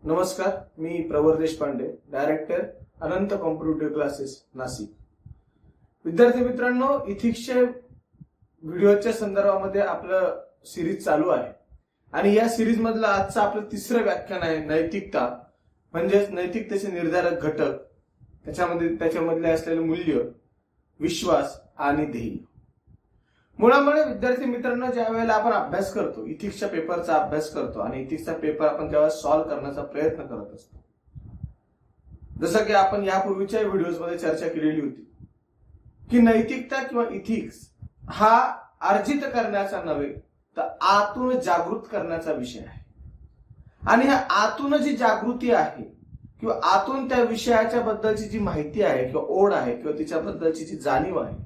नमस्कार, मी प्रवर देशपांडे, डायरेक्टर अनंत competitive classes Nashik. विद्यार्थी मित्रांनो, इथिक्सच्या व्हिडिओच्या संदर्भामध्ये आपलं सिरीज चालू आहे आणि या सिरीज मधलं आजचं आपलं तिसरं व्याख्यान आहे नैतिकता, म्हणजेच नैतिकतेचे निर्धारक घटक, त्याच्यामधले असलेले मूल्य, विश्वास आणि ध्येय. मुळामुळे विद्यार्थी मित्रांनो, ज्या वेळेला आपण अभ्यास करतो, इथिक्सच्या पेपरचा अभ्यास करतो आणि इथिक्सचा पेपर आपण जेव्हा सॉल्व्ह करण्याचा प्रयत्न करत असतो, जसं की आपण यापूर्वीच्या व्हिडिओमध्ये चर्चा केलेली होती की नैतिकता किंवा इथिक्स हा अर्जित करण्याचा नव्हे तर आतून जागृत करण्याचा विषय आहे. आणि ह्या आतून जी जागृती आहे किंवा आतून त्या विषयाच्या बद्दलची जी माहिती आहे किंवा ओढ आहे किंवा तिच्याबद्दलची जी जाणीव आहे,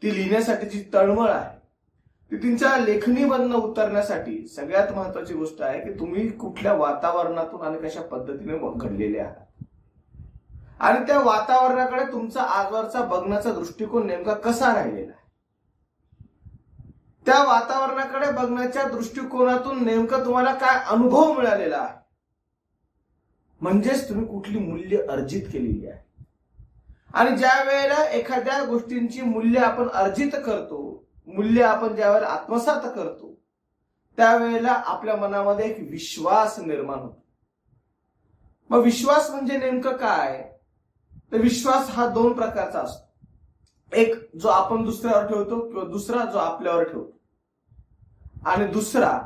ती लिहिण्यासाठीची तळमळ आहे, ती तुमच्या लेखणीमधनं उतरण्यासाठी सगळ्यात महत्वाची गोष्ट आहे की तुम्ही कुठल्या वातावरणातून आणि कशा पद्धतीने घडलेले आहात आणि त्या वातावरणाकडे तुमचा आजवरचा बघण्याचा दृष्टिकोन नेमका कसा राहिलेला आहे. त्या वातावरणाकडे बघण्याच्या दृष्टिकोनातून नेमका तुम्हाला काय अनुभव मिळालेला आहे, म्हणजेच तुम्ही कुठली मूल्य अर्जित केलेली आहे. आणि ज्या वेळेला एखाद्या गोष्टींची मूल्य आपण अर्जित करतो, मूल्य आपण ज्या वेळेला आत्मसात करतो, त्यावेळेला आपल्या मनामध्ये एक विश्वास निर्माण होतो. मग विश्वास म्हणजे नेमकं काय, तर विश्वास हा दोन प्रकारचा असतो. एक जो आपण दुसऱ्यावर ठेवतो किंवा दुसरा जो आपल्यावर ठेवतो. आणि दुसरा,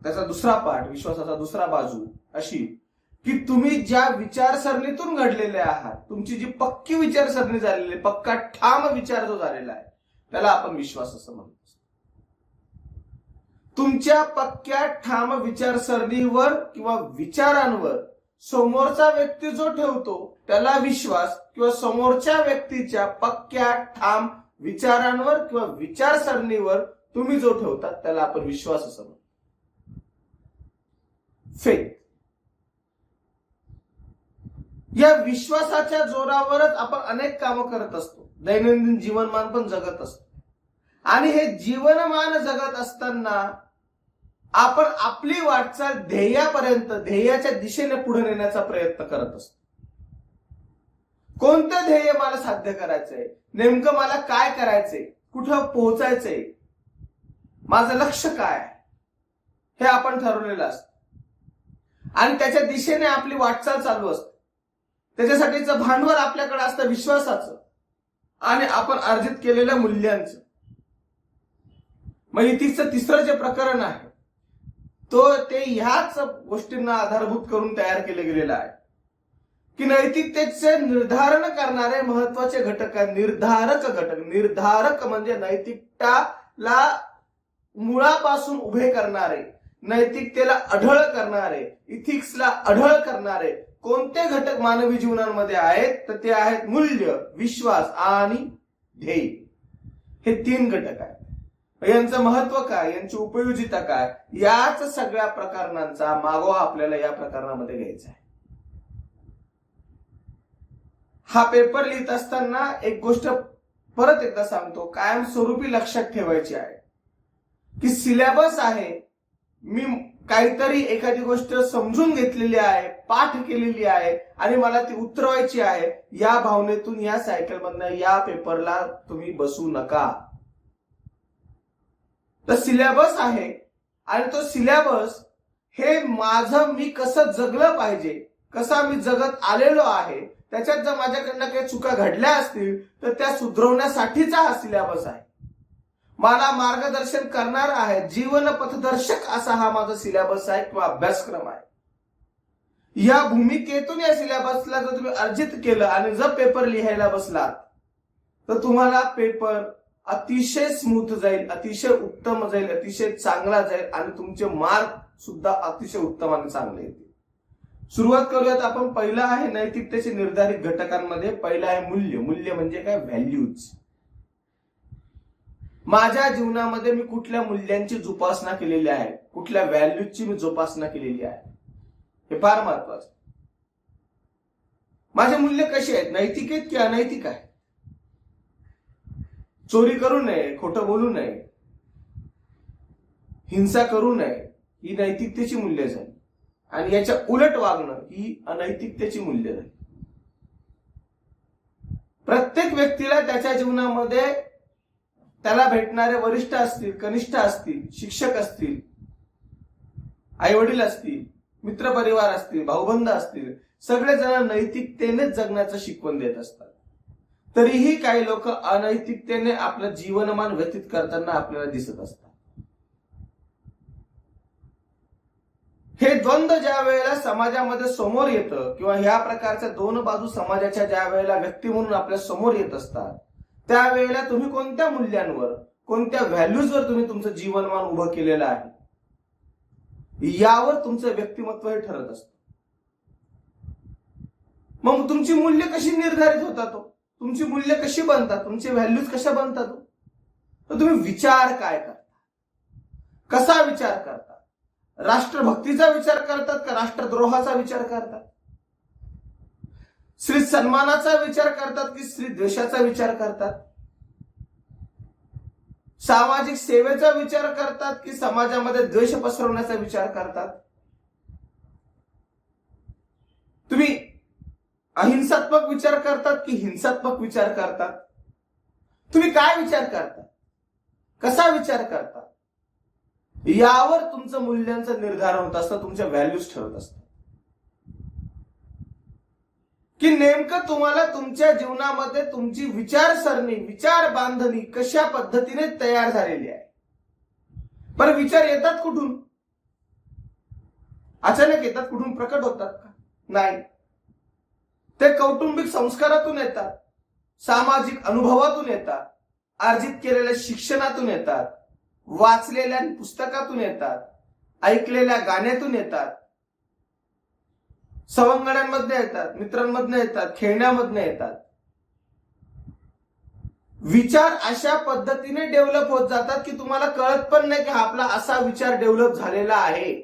त्याचा दुसरा पार्ट, विश्वासाचा दुसरा बाजू अशी की तुम्ही ज्या विचारसरणीतून घडलेले आहात, तुमची जी पक्की विचारसरणी झालेली, पक्का ठाम विचार जो झालेला आहे, त्याला आपण विश्वास असं म्हणतो. तुमच्या पक्क्या ठाम विचारसरणीवर किंवा विचारांवर समोरचा व्यक्ती जो ठेवतो त्याला विश्वास, किंवा समोरच्या व्यक्तीच्या पक्क्या ठाम विचारांवर किंवा विचारसरणीवर तुम्ही जो ठेवता त्याला आपण विश्वास असं म्हणतो. फेथ. या विश्वासाच्या जोरावरच आपण अनेक कामं करत असतो, दैनंदिन जीवनमान पण जगत असतो. आणि हे जीवनमान जगत असताना आपण आपली वाटचाल ध्येयापर्यंत, ध्येयाच्या दिशेने पुढे नेण्याचा प्रयत्न करत असतो. कोणतं ध्येय मला साध्य करायचंय, नेमकं मला काय करायचंय, कुठं पोहोचायचंय, माझं लक्ष काय, हे आपण ठरवलेलं असतं आणि त्याच्या दिशेने आपली वाटचाल चालू असते. त्याच्यासाठीचं भांडवल आपल्याकडे असतं विश्वासाचं आणि आपण अर्जित केलेल्या मूल्यांचं. मग इथिक्सचं तिसरं जे प्रकरण आहे ते ह्याच गोष्टींना आधारभूत करून तयार केले गेलेलं आहे की नैतिकतेचे निर्धारण करणारे महत्वाचे घटक आहे निर्धारक घटक. निर्धारक म्हणजे नैतिकताला मुळापासून उभे करणारे, नैतिकतेला अढळ करणारे, इथिक्सला अढळ करणारे कोणते घटक मानवी जीवनामध्ये आहेत, तर ते आहेत मूल्य, विश्वास आणि ध्येय. हे तीन घटक आहेत. यांचं महत्व काय, यांची उपयोजिता काय, याच सगळ्या प्रकरणांचा मागोवा आपल्याला या प्रकरणामध्ये घ्यायचा आहे. हा पेपर लिहित असताना एक गोष्ट परत एकदा सांगतो, कायमस्वरूपी लक्षात ठेवायची आहे की सिलेबस आहे, मी काहीतरी एखादी गोष्ट समजून घेतलेली आहे, पाठ केलेली आहे आणि मला ती उतरवायची आहे, या भावनेतून या सायकलमधनं या पेपरला तुम्ही बसू नका. तर सिलेबस आहे आणि तो सिलेबस हे माझं मी कसं जगलं पाहिजे, कसा मी जगत आलेलो आहे, त्याच्यात जर माझ्याकडनं काही चुका घडल्या असतील तर त्या सुधारवण्यासाठीचा हा सिलेबस आहे. मला मार्गदर्शन करणार आहे, जीवन पथदर्शक असा हा माझा सिलेबस आहे किंवा अभ्यासक्रम आहे. या भूमिकेतून या सिलेबसला जर तुम्ही अर्जित केलं आणि जर पेपर लिहायला बसलात तर तुम्हाला पेपर अतिशय स्मूथ जाईल, अतिशय उत्तम जाईल, अतिशय चांगला जाईल आणि तुमचे मार्क सुद्धा अतिशय उत्तम आणि चांगले येतील. सुरुवात करूयात आपण. पहिला आहे नैतिकतेचे निर्धारित घटकांमध्ये पहिला आहे मूल्य. मूल्य म्हणजे काय, व्हॅल्यूज. माझ्या जीवनामध्ये मी कुठल्या मूल्यांची जोपासना केलेली आहे, कुठल्या व्हॅल्यूजची मी जोपासना केलेली आहे, हे फार महत्वाचं. माझे मूल्य कसे आहेत, नैतिक आहेत की अनैतिक आहेत. चोरी करू नये, खोटं बोलू नये, हिंसा करू नये, ही नैतिकतेची मूल्य झाली. आणि याच्या उलट वागणं ही अनैतिकतेची मूल्य आहे. प्रत्येक व्यक्तीला त्याच्या जीवनामध्ये त्याला भेटणारे वरिष्ठ असतील, कनिष्ठ असतील, शिक्षक असतील, आई वडील असतील, मित्रपरिवार असतील, भाऊबंद असतील, सगळेजण नैतिकतेनेच जगण्याचं शिकवण देत असतात. तरीही काही लोक अनैतिकतेने आपलं जीवनमान व्यतीत करताना आपल्याला दिसत असतात. हे द्वंद्व ज्या वेळेला समाजामध्ये समोर येतं किंवा ह्या प्रकारच्या दोन बाजू समाजाच्या ज्या वेळेला व्यक्ती म्हणून आपल्या समोर येत असतात, त्यावेळेला तुम्ही कोणत्या मूल्यांवर, कोणत्या व्हॅल्यूजवर तुम्ही तुमचं जीवनमान उभं केलेलं आहे, यावर तुमचं व्यक्तिमत्व हे ठरत असतं. मग तुमची मूल्य कशी निर्धारित होतात, तुमची मूल्य कशी बनतात, तुमचे व्हॅल्यूज कशा बनतात, तर तुम्ही विचार काय करता, कसा विचार करता, राष्ट्रभक्तीचा विचार करतात का राष्ट्रद्रोहाचा विचार करतात, स्त्री सन्मानाचा विचार करतात की स्त्री द्वेषाचा विचार करतात, सामाजिक सेवेचा विचार करतात की समाजामध्ये द्वेष पसरवण्याचा विचार करतात. तुम्ही अहिंसात्मक विचार करतात की हिंसात्मक विचार करतात, तुम्ही काय विचार करता, कसा विचार करता, यावर तुमचं मूल्यांचं निर्धारण होत असतं, तुमच्या व्हॅल्यूज ठरत असतात. की नेमकं तुम्हाला तुमच्या जीवनामध्ये तुमची विचारसरणी, विचार बांधणी कशा पद्धतीने तयार झालेली आहे. पण विचार येतात कुठून? अचानक येतात कुठून, प्रकट होतात का? नाही. ते कौटुंबिक संस्कारातून येतात, सामाजिक अनुभवातून येतात, अर्जित केलेल्या शिक्षणातून येतात, वाचलेल्या पुस्तकातून येतात, ऐकलेल्या गाण्यातून येतात, सवंगड्यांमधनं येतात, मित्रांमधनं येतात, खेळण्यामधनं येतात. विचार अशा पद्धतीने डेव्हलप होत जातात की तुम्हाला कळत पण नाही की आपला असा विचार डेव्हलप झालेला आहे.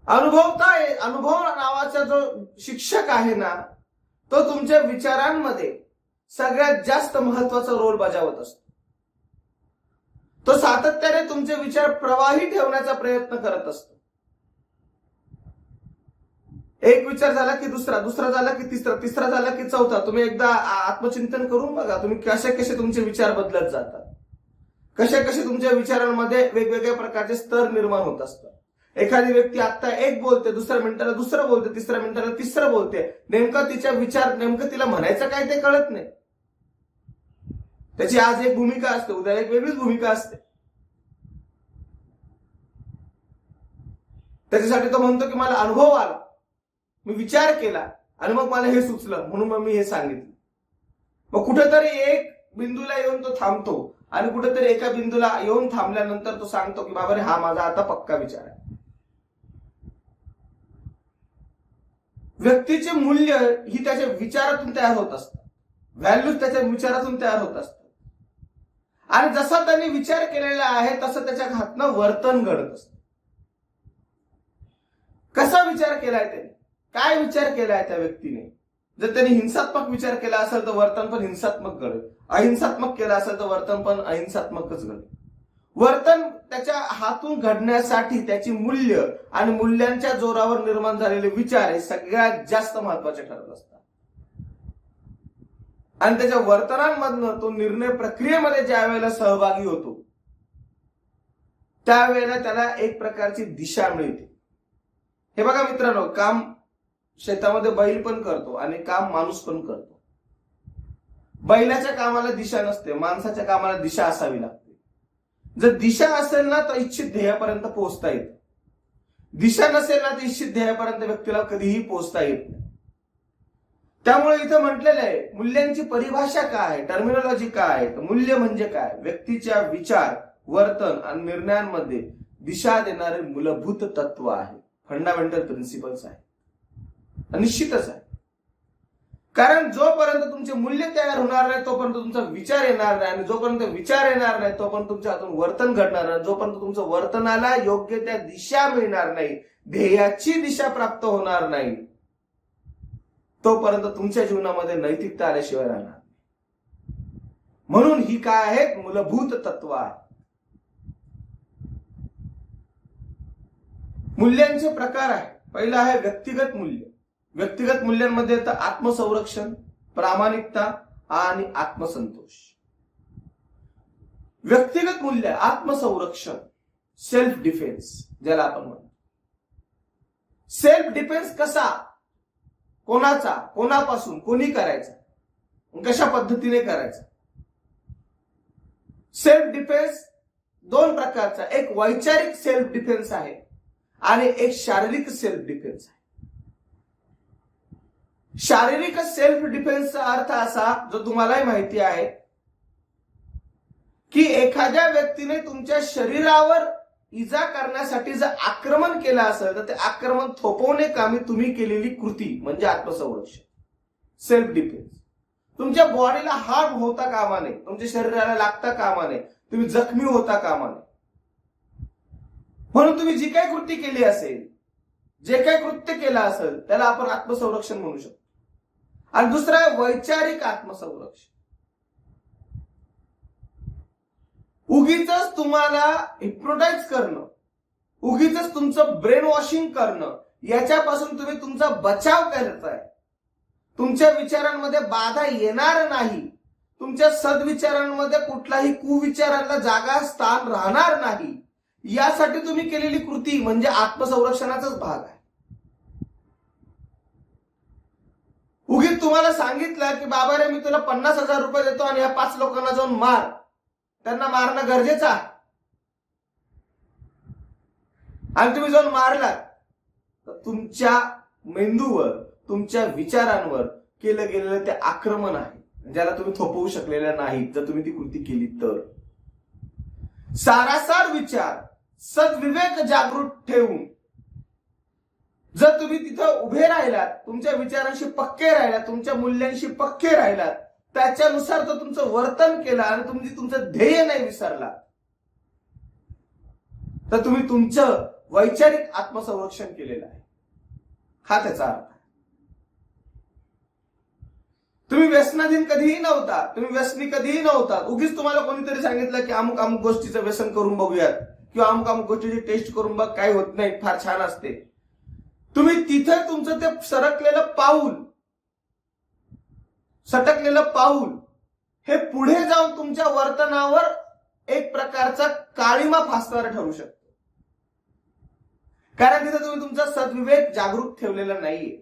अनुभव नावाचा जो शिक्षक आहे ना, तो तुमच्या विचारांमध्ये सगळ्यात जास्त महत्वाचा रोल बजावत असतो. तो सातत्याने तुमचे विचार प्रवाही ठेवण्याचा प्रयत्न करत असतो. एक विचार झाला की दुसरा, दुसरा झाला की तिसरा, तिसरा झाला की चौथा. तुम्ही एकदा आत्मचिंतन करून बघा, तुम्ही कसे कसे तुमचे विचार बदलत जातात, कसे कसे तुमच्या विचारांमध्ये वेगवेगळ्या प्रकारचे स्तर निर्माण होत असतात. एखादी व्यक्ती आता एक बोलते, दुसऱ्या मिनिटाला दुसरं बोलते, तिसऱ्या मिनिटाला तिसरं बोलते. नेमका तिच्या विचार, नेमकं तिला म्हणायचं काय ते कळत नाही. त्याची आज एक भूमिका असते, उद्या एक वेगळीच भूमिका असते. त्याच्यासाठी तो म्हणतो की मला अनुभव आला, मी विचार केला आणि मग मला हे सुचलं म्हणून मग मी हे सांगितलं. मग कुठेतरी एक बिंदूला येऊन तो थांबतो आणि कुठेतरी एका बिंदूला येऊन थांबल्यानंतर तो सांगतो की बाबा रे, हा माझा आता पक्का विचार आहे. व्यक्तीचे मूल्य ही त्याच्या विचारातून तयार होत असतात, व्हॅल्यूज त्याच्या विचारातून तयार होत असतात. आणि जसा त्यांनी विचार केलेला आहे तसं त्याच्या हातनं वर्तन घडत असतं. कसा विचार केलाय त्याने, काय विचार केलाय त्या व्यक्तीने. जर त्यांनी हिंसात्मक विचार केला असेल तर वर्तन पण हिंसात्मक घडेल, अहिंसात्मक केला असेल तर वर्तन पण अहिंसात्मकच घडेल. वर्तन त्याच्या हातून घडण्यासाठी त्याची मूल्य आणि मूल्यांच्या जोरावर निर्माण झालेले विचार हे सगळ्यात जास्त महत्वाचे ठरत असतात. आणि त्याच्या वर्तनांमधनं तो निर्णय प्रक्रियेमध्ये ज्या वेळेला सहभागी होतो त्यावेळेला त्याला एक प्रकारची दिशा मिळते. हे बघा मित्रांनो, काम शेतामध्ये बैल पण करतो आणि काम माणूस पण करतो. बैलाच्या कामाला दिशा नसते, माणसाच्या कामाला दिशा असावी लागते. जर दिशा असेल ना तर इच्छित ध्येयापर्यंत पोहोचता येते. दिशा नसेल ना तर इच्छित ध्येयापर्यंत व्यक्तीला कधीही पोहोचता येत नाही. त्यामुळे इथं म्हटलेलं आहे, मूल्यांची परिभाषा काय, टर्मिनॉलॉजी काय. तर मूल्य म्हणजे काय, व्यक्तीच्या विचार, वर्तन आणि निर्णयांमध्ये दिशा देणारे मूलभूत तत्व आहे, फंडामेंटल प्रिन्सिपल्स आहे. निश्चितच आहे. कारण जोपर्यंत तुमचे मूल्य तयार होणार नाही तोपर्यंत तुमचा विचार येणार नाही, आणि जोपर्यंत विचार येणार नाही तोपर्यंत तुमच्या हातून वर्तन घडणार नाही. जोपर्यंत तुमचं वर्तनाला योग्य त्या दिशा मिळणार नाही, ध्येयाची दिशा प्राप्त होणार नाही, तोपर्यंत तुमच्या जीवनामध्ये नैतिकता आल्याशिवाय राहणार. म्हणून ही काय आहे, मूलभूत तत्व आहे. मूल्यांचे प्रकार आहे. पहिला आहे व्यक्तिगत मूल्य. व्यक्तिगत मूल्यांमध्ये येतं आत्मसंरक्षण, प्रामाणिकता आणि आत्मसंतोष. व्यक्तिगत मूल्य, आत्मसंरक्षण, सेल्फ डिफेन्स ज्याला आपण म्हणतो. सेल्फ डिफेन्स कसा, कोणाचा, कोणापासून, कोणी करायचा, कशा पद्धतीने करायचा. सेल्फ डिफेन्स दोन प्रकारचा, एक वैचारिक सेल्फ डिफेन्स आहे आणि एक शारीरिक सेल्फ डिफेन्स आहे. शारीरिक सेल्फ डिफेन्सचा अर्थ असा, जो तुम्हालाही माहिती आहे, की एखाद्या व्यक्तीने तुमच्या शरीरावर इजा करण्यासाठी जर आक्रमण केलं असेल तर ते आक्रमण थोपवणे कामी तुम्ही केलेली कृती म्हणजे आत्मसंरक्षण, सेल्फ डिफेन्स. तुमच्या बॉडीला हार्म होता कामा नये, तुमच्या शरीराला लागता कामा नये, तुम्ही जखमी होता कामा नये. म्हणून तुम्ही जी काही कृती केली असेल, जे काही कृत्य केलं असेल त्याला आपण आत्मसंरक्षण म्हणू शकतो. आणि दुसरं आहे वैचारिक आत्मसंरक्षण. उगीच तुम्हाला हिप्नोटाइज करणं, उगीच तुमचं ब्रेन वॉशिंग करणं, याच्यापासून तुम्ही तुमचा बचाव करताय. तुमच्या विचारांमध्ये बाधा येणार नाही, तुमच्या सद्विचारांमध्ये कुठलाही कुविचारांना जागा स्थान राहणार नाही, यासाठी तुम्ही केलेली कृती म्हणजे आत्मसंरक्षणाचाच भाग आहे. उगीच तुम्हाला सांगितलं की बाबा रे, मी तुला 50,000 रुपये देतो आणि या 5 लोकांना जाऊन मार, त्यांना मारणं गरजेचं आहे, आणि तुम्ही जाऊन मारलात तर तुमच्या मेंदूवर, तुमच्या विचारांवर केलं गेलेलं ते आक्रमण आहे, ज्याला तुम्ही थोपवू शकलेलं नाही जर तुम्ही ती कृती केली तर. सारासार विचार, सद्विवेक जागृत ठेवून जर तुम्ही तिथं उभे राहिलात, तुमच्या विचारांशी पक्के राहिलात, तुमच्या मूल्यांशी पक्के राहिलात, त्याच्यानुसार जर तुमचं वर्तन केलं आणि तुम्ही तुमचं ध्येय नाही विसरला, तर तुम्ही तुमचं वैचारिक आत्मसंरक्षण केलेलं आहे, हा त्याचा अर्थ आहे. तुम्ही व्यसनाधीन कधीही नव्हता, तुम्ही व्यसनी कधीही नव्हता. उगीच तुम्हाला कोणीतरी सांगितलं की अमुक अमुक गोष्टीचं व्यसन करून बघूयात किंवा अमुक अमुक गोष्टीची टेस्ट करून बघ, काही होत नाही, फार छान असते. तुम्ही तिथं तुमचं ते सरकलेलं पाऊल, सटकलेलं पाऊल हे पुढे जाऊन तुमच्या वर्तनावर एक प्रकारचा काळीमा फासणारा ठरू शकतो. कारण तिथं तुम्ही तुमचा सद्विवेक जागरूक ठेवलेला नाहीये.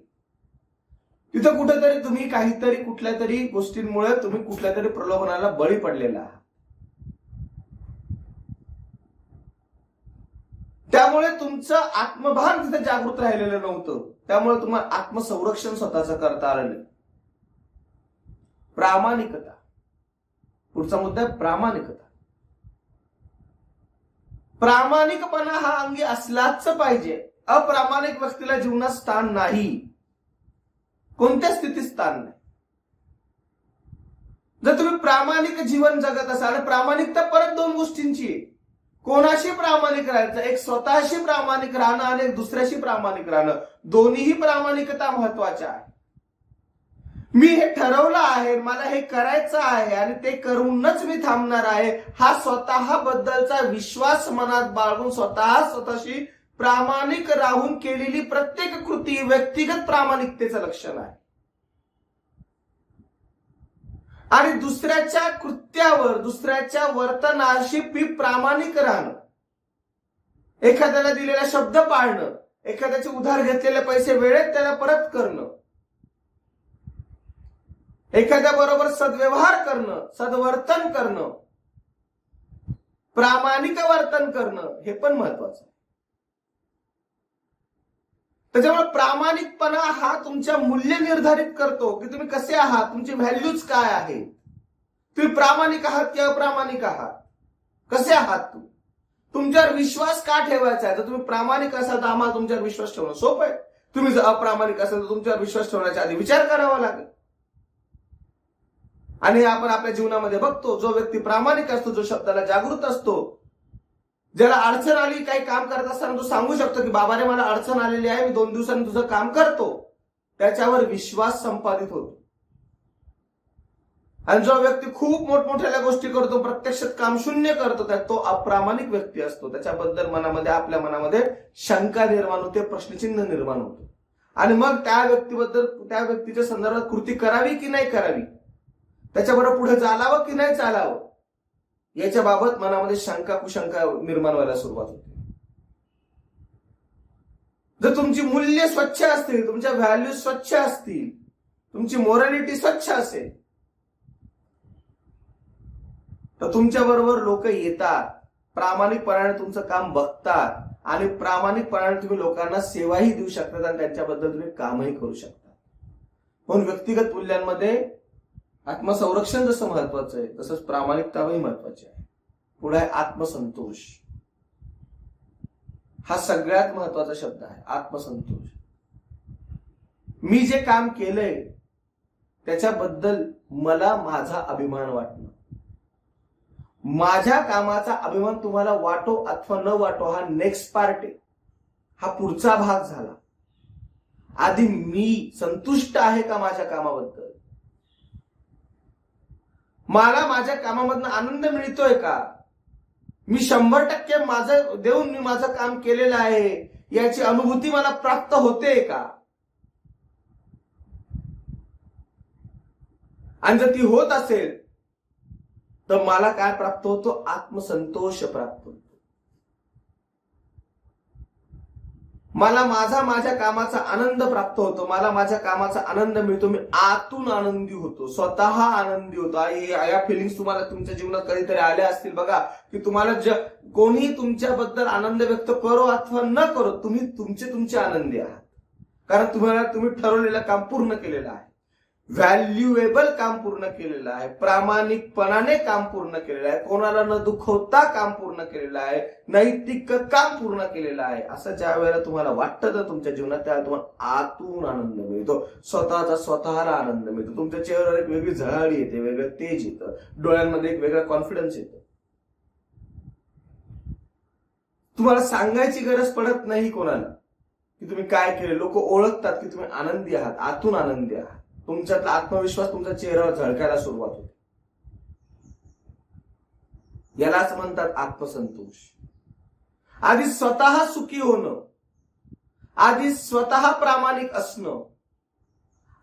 तिथं कुठेतरी तुम्ही काहीतरी कुठल्या तरी गोष्टींमुळे तुम्ही कुठल्या तरी प्रलोभनाला बळी पडलेला आहात. त्यामुळे तुमचं आत्मभान तिथे जागृत राहिलेलं नव्हतं. त्यामुळे तुम्हाला आत्मसंरक्षण स्वतःचं करता आलं नाही. प्रामाणिकता, पुढचा मुद्दा आहे प्रामाणिकता. प्रामाणिकपणा हा अंगी असलाच पाहिजे. अप्रामाणिक व्यक्तीला जीवनात स्थान नाही, कोणत्या स्थितीत स्थान नाही. जर तुम्ही प्रामाणिक जीवन जगत असाल, प्रामाणिकता परत दोन गोष्टींची आहे. कोणाशी प्रामाणिक राहायचं, एक स्वतःशी प्रामाणिक राहणं आणि एक दुसऱ्याशी प्रामाणिक राहणं. दोन्हीही प्रामाणिकता महत्वाच्या आहे. मी हे ठरवलं आहे, मला हे करायचं आहे आणि ते करूनच मी थांबणार आहे, हा स्वतःबद्दलचा विश्वास मनात बाळगून स्वतःशी प्रामाणिक राहून केलेली प्रत्येक कृती व्यक्तिगत प्रामाणिकतेचं लक्षण आहे. आणि दुसऱ्याच्या कृत्यावर, दुसऱ्याच्या वर्तनाशी प्रामाणिक राहणं, एखाद्याला दिलेला शब्द पाळणं, एखाद्याचे उधार घेतलेले पैसे वेळेत त्याला परत करणं, एखाद्या बरोबर सद्व्यवहार करणं, सद्वर्तन करणं, प्रामाणिक वर्तन करणं, हे पण महत्वाचं आहे. त्याच्यामुळे प्रामाणिकपणा हा तुमच्या मूल्य निर्धारित करतो की तुम्ही कसे आहात, तुमची व्हॅल्यूज काय आहेत, तुम्ही प्रामाणिक आहात की अप्रामाणिक आहात, कसे आहात तुम्ही, तुमच्यावर विश्वास का ठेवायचा आहे. जर तुम्ही प्रामाणिक असाल तर आम्हाला तुमच्यावर विश्वास ठेवणं सोपं आहे. तुम्ही जर अप्रामाणिक असाल तर तुमच्यावर विश्वास ठेवण्याच्या आधी विचार करावा लागेल. आणि आपण आपल्या जीवनामध्ये बघतो, जो व्यक्ती प्रामाणिक असतो, जो शब्दाला जागृत असतो, ज्याला अडचण आली, काही काम करत असताना तो सांगू शकतो की बाबा रे मला अडचण आलेली आहे, मी 2 दिवसांनी तुझं काम करतो, त्याच्यावर विश्वास संपादित होतो. आणि जो व्यक्ती खूप मोठमोठ्या गोष्टी करतो, प्रत्यक्षात काम शून्य करतो, तो अप्रामाणिक व्यक्ती असतो. त्याच्याबद्दल मनामध्ये, आपल्या मनामध्ये शंका निर्माण होते, प्रश्नचिन्ह निर्माण होते. आणि मग त्या व्यक्तीबद्दल, त्या व्यक्तीच्या संदर्भात कृती करावी की नाही करावी, त्याच्याबरोबर पुढे चालावं की नाही चालावं, याच्या बाबत मनामध्ये शंका कुशंका निर्माण व्हायला सुरुवात होते. जर तुमची मूल्य स्वच्छ असतील, तुमच्या व्हॅल्यू स्वच्छ असतील, तुमची मोरॅलिटी स्वच्छ असेल, तर तुमच्या बरोबर लोक येतात, प्रामाणिकपणाने तुमचं काम बघतात आणि प्रामाणिकपणाने तुम्ही लोकांना सेवाही देऊ शकतात आणि त्यांच्याबद्दल तुम्ही कामही करू शकता. म्हणून व्यक्तिगत मूल्यांमध्ये आत्मसंरक्षण जसं महत्वाचं आहे, तसंच प्रामाणिकताही महत्वाची आहे. पुढे आहे आत्मसंतोष. हा सगळ्यात महत्वाचा शब्द आहे, आत्मसंतोष. मी जे काम केलंय त्याच्याबद्दल मला माझा अभिमान वाटणं. माझ्या कामाचा अभिमान तुम्हाला वाटो अथवा न वाटो, हा नेक्स्ट पार्ट आहे, हा पुढचा भाग झाला. आधी मी संतुष्ट आहे का माझ्या कामाबद्दल, मला माझ्या कामामधनं आनंद मिळतोय का, मी 100% माझं देऊन मी माझं काम केलेलं आहे याची अनुभूती मला प्राप्त होते का. आणि जर ती होत असेल तर मला काय प्राप्त होतो, आत्मसंतोष प्राप्त होतो. मला माझ्या कामाचा आनंद प्राप्त होतो, मला माझ्या कामाचा आनंद मिळतो, मी आतून आनंदी होतो, स्वतः आनंदी होतो. या फिलिंग्स तुम्हाला तुमच्या जीवनात कधीतरी आल्या असतील बघा, की तुम्हाला कोणी तुमच्याबद्दल आनंद व्यक्त करो अथवा न करो, तुम्ही तुमचे आनंदी आहात. कारण तुम्ही ठरवलेलं काम पूर्ण केलेलं आहे, व्हॅल्युएबल काम पूर्ण केलेलं आहे, प्रामाणिकपणाने काम पूर्ण केलेलं आहे, कोणाला न दुखवता काम पूर्ण केलेलं आहे, नैतिक काम पूर्ण केलेलं आहे. असं ज्या वेळेला तुम्हाला वाटतं ना तुमच्या जीवनात, त्यावेळेला तुम्हाला आतून आनंद मिळतो, स्वतःला आनंद मिळतो. तुमच्या चेहऱ्यावर एक वेगळी झळाळी येते, वेगळं तेज येतं, डोळ्यांमध्ये एक वेगळा कॉन्फिडन्स येतो. तुम्हाला सांगायची गरज पडत नाही कोणाला की तुम्ही काय केले. लोक ओळखतात की तुम्ही आनंदी आहात, आतून आनंदी आहात. तुमच्यातला आत्मविश्वास तुमच्या चेहऱ्यावर झळकायला सुरुवात होते. यालाच म्हणतात आत्मसंतोष. आधी स्वतः सुखी होणं, आधी स्वतः प्रामाणिक असणं,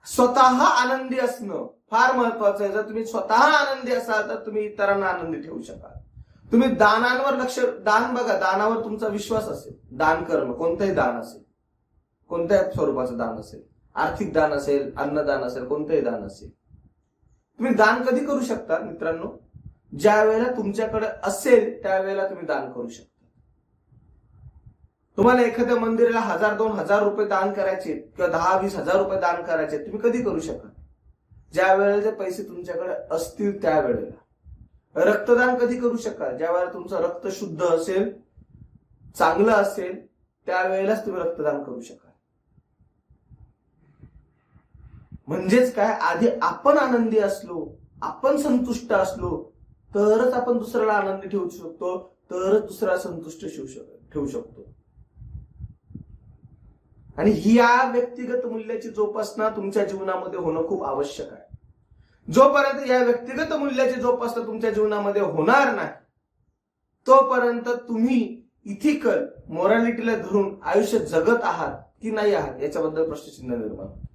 स्वतः आनंदी असणं फार महत्वाचं आहे. जर तुम्ही स्वतः आनंदी असाल तर तुम्ही इतरांना आनंदी ठेवू शकाल. तुम्ही दानांवर दान बघा, दानावर तुमचा विश्वास असेल, दान करणं, कोणतंही दान असेल, कोणत्याही स्वरूपाचं दान असेल, आर्थिक दान असेल, अन्नदान असेल, कोणतंही दान असेल, तुम्ही दान कधी करू शकता मित्रांनो, ज्या वेळेला तुमच्याकडे असेल त्यावेळेला तुम्ही दान करू शकता. तुम्हाला एखाद्या मंदिराला 1000-2000 रुपये दान करायचे किंवा 10-20 हजार रुपये दान करायचे, तुम्ही कधी करू शकाल, ज्या वेळेला ते पैसे तुमच्याकडे असतील त्यावेळेला. रक्तदान कधी करू शकाल, ज्या वेळेला तुमचं रक्त शुद्ध असेल, चांगलं असेल, त्यावेळेलाच तुम्ही रक्तदान करू शकाल. म्हणजेच काय, आधी आपण आनंदी असलो, आपण संतुष्ट असलो तरच आपण दुसऱ्याला आनंदी ठेवू शकतो, तरच दुसऱ्याला संतुष्ट ठेवू शकतो. आणि या व्यक्तिगत मूल्याची जोपासना तुमच्या जीवनामध्ये होणं खूप आवश्यक आहे. जोपर्यंत या व्यक्तिगत मूल्याची जोपासना तुमच्या जीवनामध्ये होणार नाही, तोपर्यंत तुम्ही इथिकल मोरॅलिटीला धरून आयुष्य जगत आहात की नाही आहात याच्याबद्दल प्रश्नचिन्ह निर्माण होतं.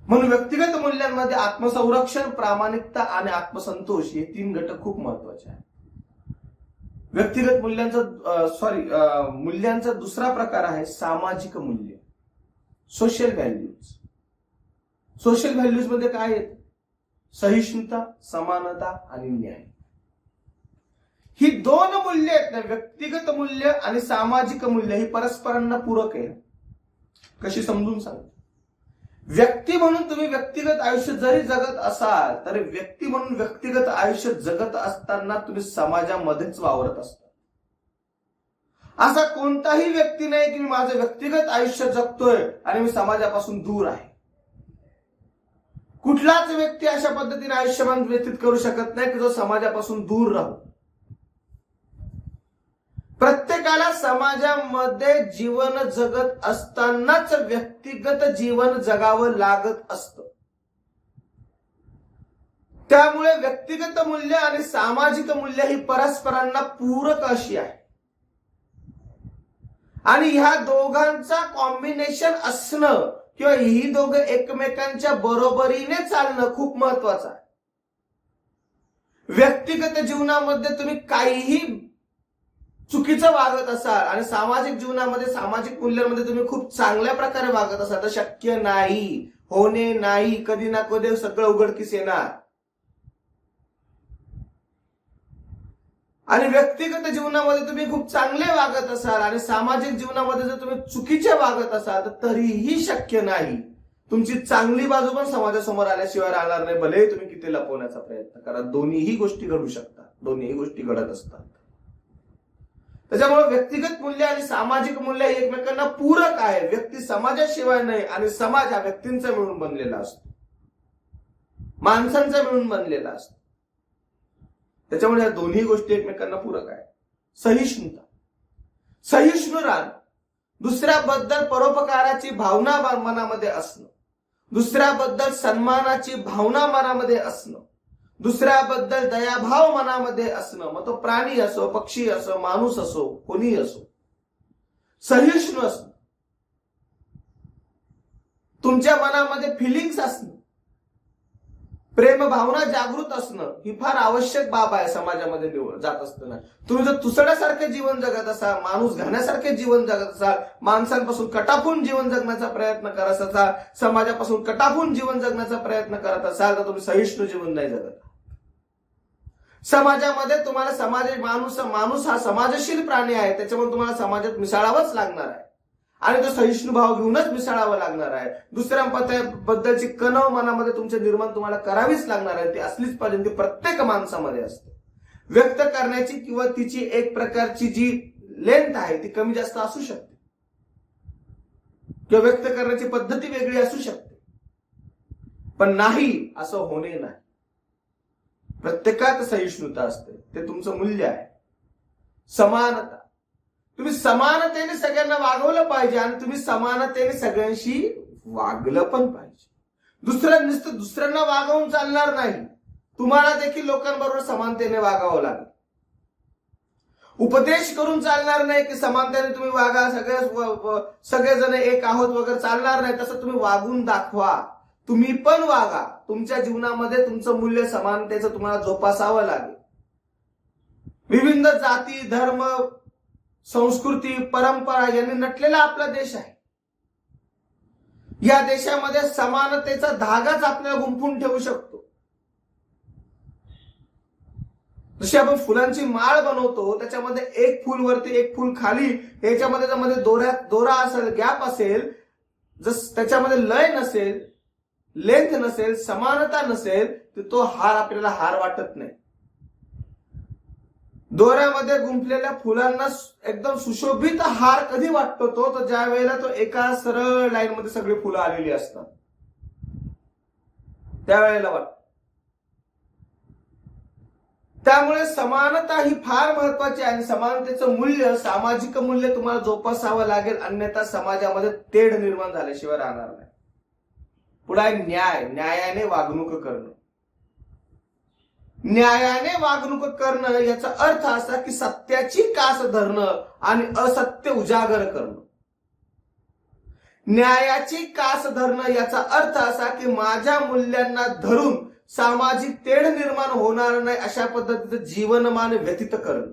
म्हणून व्यक्तिगत मूल्यांमध्ये आत्मसंरक्षण, प्रामाणिकता आणि आत्मसंतोष हे 3 घटक खूप महत्वाचे आहेत. व्यक्तिगत मूल्यांचा दुसरा प्रकार आहे सामाजिक मूल्य, सोशल व्हॅल्यूज. सोशल व्हॅल्यूज मध्ये काय आहेत, सहिष्णुता, समानता आणि न्याय. ही 2 मूल्य आहेत ना, व्यक्तिगत मूल्य आणि सामाजिक मूल्य, ही परस्परांना पूरक आहे. कशी समजून सांगतो. व्यक्ती म्हणून तुम्ही व्यक्तिगत आयुष्य जरी जगत असाल तरी व्यक्ती म्हणून व्यक्तिगत आयुष्य जगत असताना तुम्ही समाजामध्येच वावरत असता. असा कोणताही व्यक्ती नाही की मी माझं व्यक्तिगत आयुष्य जगतोय आणि मी समाजापासून दूर आहे. कुठलाच व्यक्ती अशा पद्धतीने आयुष्यमान व्यतीत करू शकत नाही की जो समाजापासून दूर राहू. प्रत्येकाला समाजामध्ये जीवन जगत असतानाच व्यक्तिगत जीवन जगावं लागत असतं. त्यामुळे व्यक्तिगत मूल्य आणि सामाजिक मूल्य ही परस्परांना पूरक अशी आहे आणि ह्या दोघांचा कॉम्बिनेशन असणं किंवा ही दोघं एकमेकांच्या बरोबरीने चालणं खूप महत्वाचं आहे. व्यक्तिगत जीवनामध्ये तुम्ही काहीही चुकीचं वागत असाल आणि सामाजिक जीवनामध्ये सामाजिक मूल्यांमध्ये तुम्ही खूप चांगल्या प्रकारे वागत असाल तर शक्य नाही, होणे नाही, कधी ना कधी सगळं उघडकीस येणार. आणि व्यक्तिगत जीवनामध्ये तुम्ही खूप चांगले वागत असाल आणि सामाजिक जीवनामध्ये जर तुम्ही चुकीचे वागत असाल तर तरीही शक्य नाही, तुमची चांगली बाजू पण समाजासमोर आल्याशिवाय राहणार नाही, भलेही तुम्ही किती लपवण्याचा प्रयत्न करा. दोन्हीही गोष्टी घडू शकतात, दोन्हीही गोष्टी घडत असतात. त्याच्यामुळे व्यक्तिगत मूल्य आणि सामाजिक मूल्य हे एकमेकांना पूरक आहे. व्यक्ती समाजाशिवाय नाही आणि समाज हा व्यक्तींचा मिळून बनलेला असतो, माणसांचा मिळून बनलेला असतो. त्याच्यामुळे या दोन्ही गोष्टी एकमेकांना पूरक आहे. सहिष्णुता, सहिष्णु राहणं, दुसऱ्याबद्दल परोपकाराची भावना मनामध्ये असणं, दुसऱ्याबद्दल सन्मानाची भावना मनामध्ये असणं, दुसऱ्याबद्दल दयाभाव मनामध्ये असणं, मग तो प्राणी असो, पक्षी असो, माणूस असो, कोणीही असो, सहिष्णू असणं, तुमच्या मनामध्ये फिलिंग्स असणं, प्रेम भावना जागृत असणं ही फार आवश्यक बाब आहे समाजामध्ये जात असताना. तुम्ही जर तुसड्यासारखे जीवन जगत असाल, माणूस घाण्यासारखे जीवन जगत असाल, माणसांपासून कटाफून जीवन जगण्याचा प्रयत्न करत असाल, समाजापासून कटाफून जीवन जगण्याचा प्रयत्न करत असाल तर तुम्ही सहिष्णू जीवन नाही जगत. समाजामध्ये तुम्हाला माणूस हा समाजशील प्राणी आहे, त्याच्यामुळे तुम्हाला समाजात मिसळावंच लागणार आहे आणि तो सहिष्णू भाव घेऊनच मिसळावं लागणार आहे. दुसऱ्यांबद्दलची कणव मनामध्ये तुमच्या निर्माण तुम्हाला करावीच लागणार आहे. ती असलीच पाहिजे, ती प्रत्येक माणसामध्ये असते. व्यक्त करण्याची किंवा तिची एक प्रकारची जी लेंथ आहे ती कमी जास्त असू शकते किंवा व्यक्त करण्याची पद्धती वेगळी असू शकते, पण नाही असं होणे नाही. प्रत्येकात सहिष्णुता असते, ते तुमचं मूल्य आहे. समानता, तुम्ही समानतेने सगळ्यांना वागवलं पाहिजे आणि तुम्ही समानतेने सगळ्यांशी वागलं पण पाहिजे. दुसऱ्यांना वागवून चालणार नाही, तुम्हाला देखील लोकांबरोबर समानतेने वागावं लागेल. उपदेश करून चालणार नाही की समानतेने तुम्ही वागा, सगळेजण एक आहोत वगैरे चालणार नाही. तसं तुम्ही वागून दाखवा, तुम्ही पण वागा. तुमच्या जीवनामध्ये तुमचं मूल्य समानतेचं तुम्हाला जोपासावं लागेल. विविध जाती, धर्म, संस्कृती, परंपरा यांनी नटलेला आपला देश आहे. या देशामध्ये समानतेचा धागाच आपल्याला गुंफून ठेवू शकतो. जशी आपण फुलांची माळ बनवतो, त्याच्यामध्ये एक फुल वरती एक फुल खाली, याच्यामध्ये दोरा असेल, गॅप असेल, त्याच्यामध्ये लय नसेल, लेंथ नसेल, समानता नसेल तर तो हार आपल्याला हार वाटत नाही. दोऱ्यामध्ये गुंफलेल्या फुलांना एकदम सुशोभित हार कधी वाटतो तो, तर ज्या वेळेला तो एका सरळ लाईन मध्ये सगळी फुलं आलेली असतात त्यावेळेला वाटतं. त्यामुळे समानता ही फार महत्वाची आहे आणि समानतेचं मूल्य, सामाजिक मूल्य तुम्हाला जोपासावं लागेल, अन्यथा समाजामध्ये तेढ निर्माण झाल्याशिवाय राहणार नाही. पुढे न्यायाने वागणूक करणं. न्यायाने वागणूक करणं याचा अर्थ असा की सत्याची कास धरणं आणि असत्य उजागर करणं. न्यायाची कास धरणं याचा अर्थ असा की माझ्या मूल्यांना धरून सामाजिक तेढ निर्माण होणार नाही अशा पद्धतीचं जीवनमान व्यतीत करणं.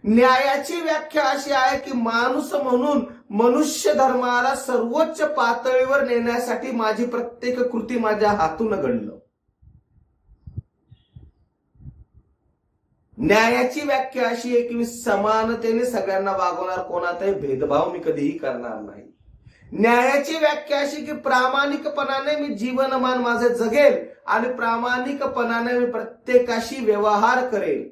न्यायाची व्याख्या अशी आहे की माणूस म्हणून मनुष्य धर्माला सर्वोच्च पातळीवर नेण्यासाठी माझी प्रत्येक कृती माझ्या हातून घडलं. न्यायाची व्याख्या अशी आहे की मी समानतेने सगळ्यांना वागवणार, कोणाचाही भेदभाव मी कधीही करणार नाही. न्यायाची व्याख्या अशी की प्रामाणिकपणाने मी जीवनमान माझे जगेल आणि प्रामाणिकपणाने मी प्रत्येकाशी व्यवहार करेल.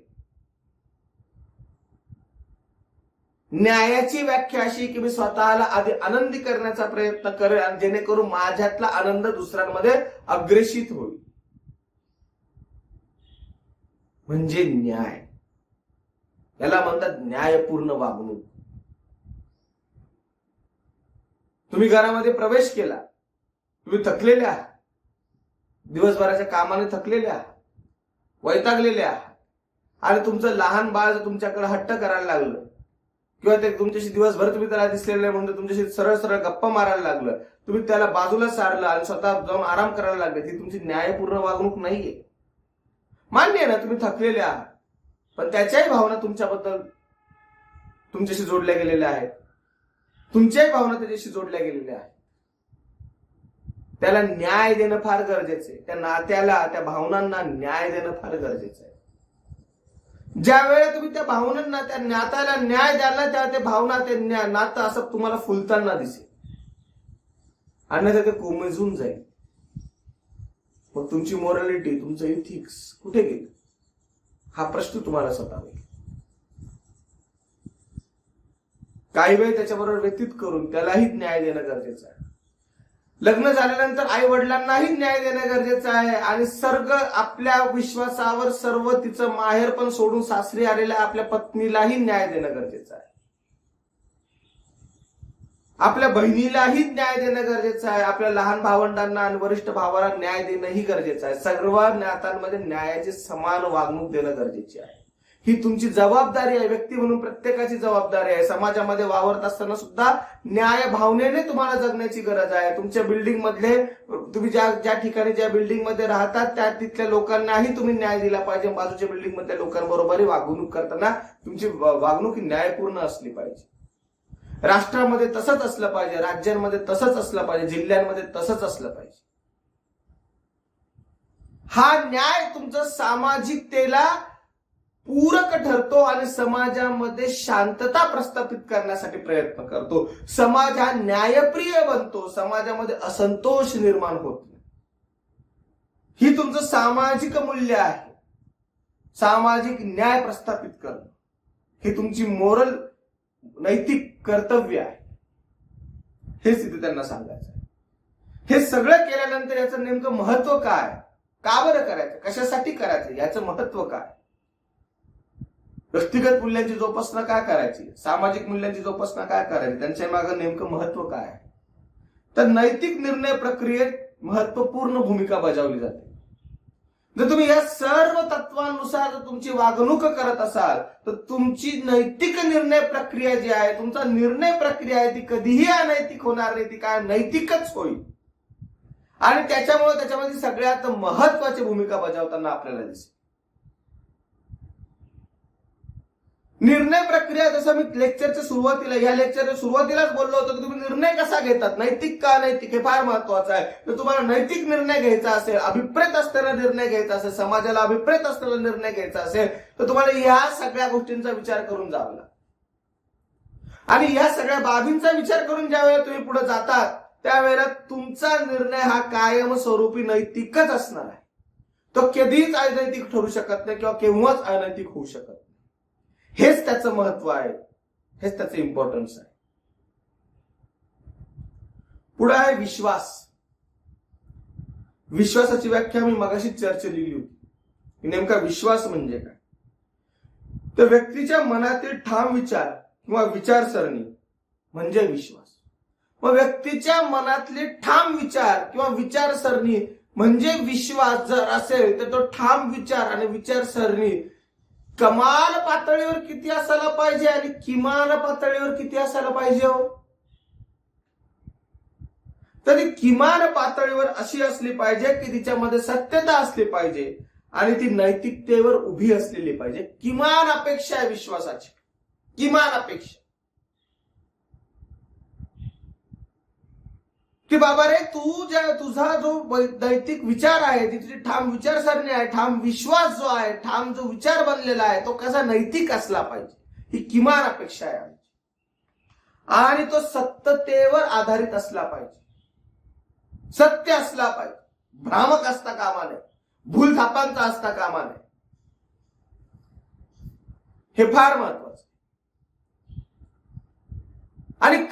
न्यायाची व्याख्या अशी की मी स्वतःला आधी आनंदी करण्याचा प्रयत्न करेल आणि जेणेकरून माझ्यातला आनंद दुसऱ्यांमध्ये अग्रेषित होईल, म्हणजे न्याय. याला म्हणतात न्यायपूर्ण वागणूक. तुम्ही घरामध्ये प्रवेश केला, तुम्ही थकलेले आहात, दिवसभराच्या कामाने थकलेले आहात, वैतागलेले आहात आणि तुमचं लहान बाळ जर तुमच्याकडे हट्ट करायला लागलं किंवा ते तुमच्याशी दिवसभर तुम्ही त्याला दिसलेलं नाही म्हणून तुमच्याशी सरळ सरळ गप्पा मारायला लागलं, तुम्ही त्याला बाजूला सारलं आणि स्वतः जाऊन आराम करायला लागले, ही तुमची न्यायपूर्ण वागणूक नाहीये. मान्य आहे ना तुम्ही थकलेले आहात, पण त्याच्याही भावना तुमच्याबद्दल तुमच्याशी जोडल्या गेलेल्या आहेत, तुमच्याही भावना त्याच्याशी जोडल्या गेलेल्या आहेत. त्याला न्याय देणं फार गरजेचं आहे. त्या नात्याला, त्या भावनांना न्याय देणं फार गरजेचं आहे. ज्या वेळेला तुम्ही त्या भावनांना, त्या नात्याला न्याय द्याल त्या ते भावना, ते नातं असं तुम्हाला फुलताना दिसेल, अन्यथा ते कोमेजून जाईल. मग तुमची मोरॅलिटी, तुमचं इथिक्स कुठे गेलं हा प्रश्न तुम्हाला स्वतः होईल. काही वेळ त्याच्याबरोबर व्यतीत करून त्यालाही न्याय देणं गरजेचं आहे. लग्न झाल्यानंतर आई वडिलांनाही न्याय देणं गरजेचं आहे आणि सर्ग आपल्या विश्वासावर सर्व तिचं माहेर पण सोडून सासरी आलेल्या आपल्या पत्नीलाही न्याय देणं गरजेचं आहे. आपल्या बहिणीलाही न्याय देणं गरजेचं आहे. आपल्या लहान भावंडांना आणि वरिष्ठ भावाला न्याय देणंही गरजेचं आहे. सर्व नात्यांमध्ये न्यायाची समान वागणूक देणं गरजेची आहे. ही तुमची जबाबदारी आहे. व्यक्ती म्हणून प्रत्येकाची जबाबदारी आहे. समाजामध्ये वावरत असताना सुद्धा न्याय भावनेने तुम्हाला जगण्याची गरज आहे. तुमच्या बिल्डिंग मधले, तुम्ही ज्या ठिकाणी ज्या बिल्डिंग मध्ये राहतात त्या तिथल्या लोकांनाही तुम्ही न्याय दिला पाहिजे. बाजूच्या बिल्डिंग मधल्या लोकांबरोबरही वागणूक करताना तुमची वागणूक न्यायपूर्ण असली पाहिजे. राष्ट्रामध्ये तसंच असलं पाहिजे, राज्यांमध्ये तसंच असलं पाहिजे, जिल्ह्यांमध्ये तसंच असलं पाहिजे. हा न्याय तुमचं सामाजिकतेला पूरक ठरतो आणि समाजामध्ये शांतता प्रस्थापित करण्यासाठी प्रयत्न करतो. समाज हा न्यायप्रिय बनतो, समाजामध्ये असंतोष निर्माण होत नाही. ही तुमचं सामाजिक मूल्य आहे. सामाजिक न्याय प्रस्थापित करणं ही तुमची मोरल, नैतिक कर्तव्य आहे. हेच तिथे त्यांना सांगायचं आहे. हे सगळं केल्यानंतर याचं नेमकं महत्व काय, का बरं करायचं, कशासाठी करायचं, याचं महत्व काय, व्यक्तिगत मूल्यांची जोपासना काय करायची, सामाजिक मूल्यांची जोपासना काय करायची, त्यांच्या मागे नेमकं महत्व काय आहे. तर नैतिक निर्णय प्रक्रियेत महत्वपूर्ण भूमिका बजावली जाते. जर तुम्ही या सर्व तत्वांनुसार जर तुमची वागणूक करत असाल तर तुमची नैतिक निर्णय प्रक्रिया जी आहे, तुमचा निर्णय प्रक्रिया आहे, ती कधीही अनैतिक होणार नाही, ती काय नैतिकच होईल. आणि त्याच्यामुळे त्याच्यामध्ये सगळ्यात महत्वाची भूमिका बजावताना आपल्याला दिसेल. निर्णय प्रक्रिया, जसं मी लेक्चरच्या सुरुवातीला, या लेक्चरच्या सुरुवातीलाच बोललो होतो की तुम्ही निर्णय कसा घेतात, नैतिक का अनैतिक, हे फार महत्वाचं आहे. तर तुम्हाला नैतिक निर्णय घ्यायचा असेल, अभिप्रेत असलेला निर्णय घ्यायचा असेल, समाजाला अभिप्रेत असलेला निर्णय घ्यायचा असेल तर तुम्हाला या सगळ्या गोष्टींचा विचार करून जावं लागेल. आणि या सगळ्या बाबींचा विचार करून ज्या वेळेला तुम्ही पुढे जातात त्यावेळेला तुमचा निर्णय हा कायमस्वरूपी नैतिकच असणार आहे. तो कधीच अनैतिक ठरू शकत नाही किंवा केव्हाच अनैतिक होऊ शकत नाही. हेच त्याचं महत्व आहे, हेच त्याचं इम्पॉर्टन्स आहे. पुढे आहे विश्वास. विश्वासाची व्याख्या मी मगाशी चर्चा लिहिली होती. नेमका विश्वास म्हणजे काय, तर व्यक्तीच्या मनातील ठाम विचार किंवा विचारसरणी म्हणजे विश्वास. मग व्यक्तीच्या मनातले ठाम विचार किंवा विचारसरणी म्हणजे विश्वास जर असेल तर तो ठाम विचार आणि विचारसरणी कमाल पातळीवर किती असायला पाहिजे आणि किमान पातळीवर किती असायला पाहिजे हो. तर ती किमान पातळीवर अशी असली पाहिजे की तिच्यामध्ये सत्यता असली पाहिजे आणि ती नैतिकतेवर उभी असलेली पाहिजे. किमान अपेक्षा आहे विश्वासाची, किमान अपेक्षा की बाबा रे, तुझा जो नैतिक विचार आहे, ती तुझी ठाम विचारसरणी आहे, ठाम विश्वास जो आहे, ठाम जो विचार बनलेला आहे तो कसा नैतिक असला पाहिजे, ही किमान अपेक्षा आहे आमची. आणि तो सत्यतेवर आधारित असला पाहिजे, सत्य असला पाहिजे, भ्रामक असता कामा नये, भूलथापांचा असता कामा नये. हे फार महत्वाचं. आणि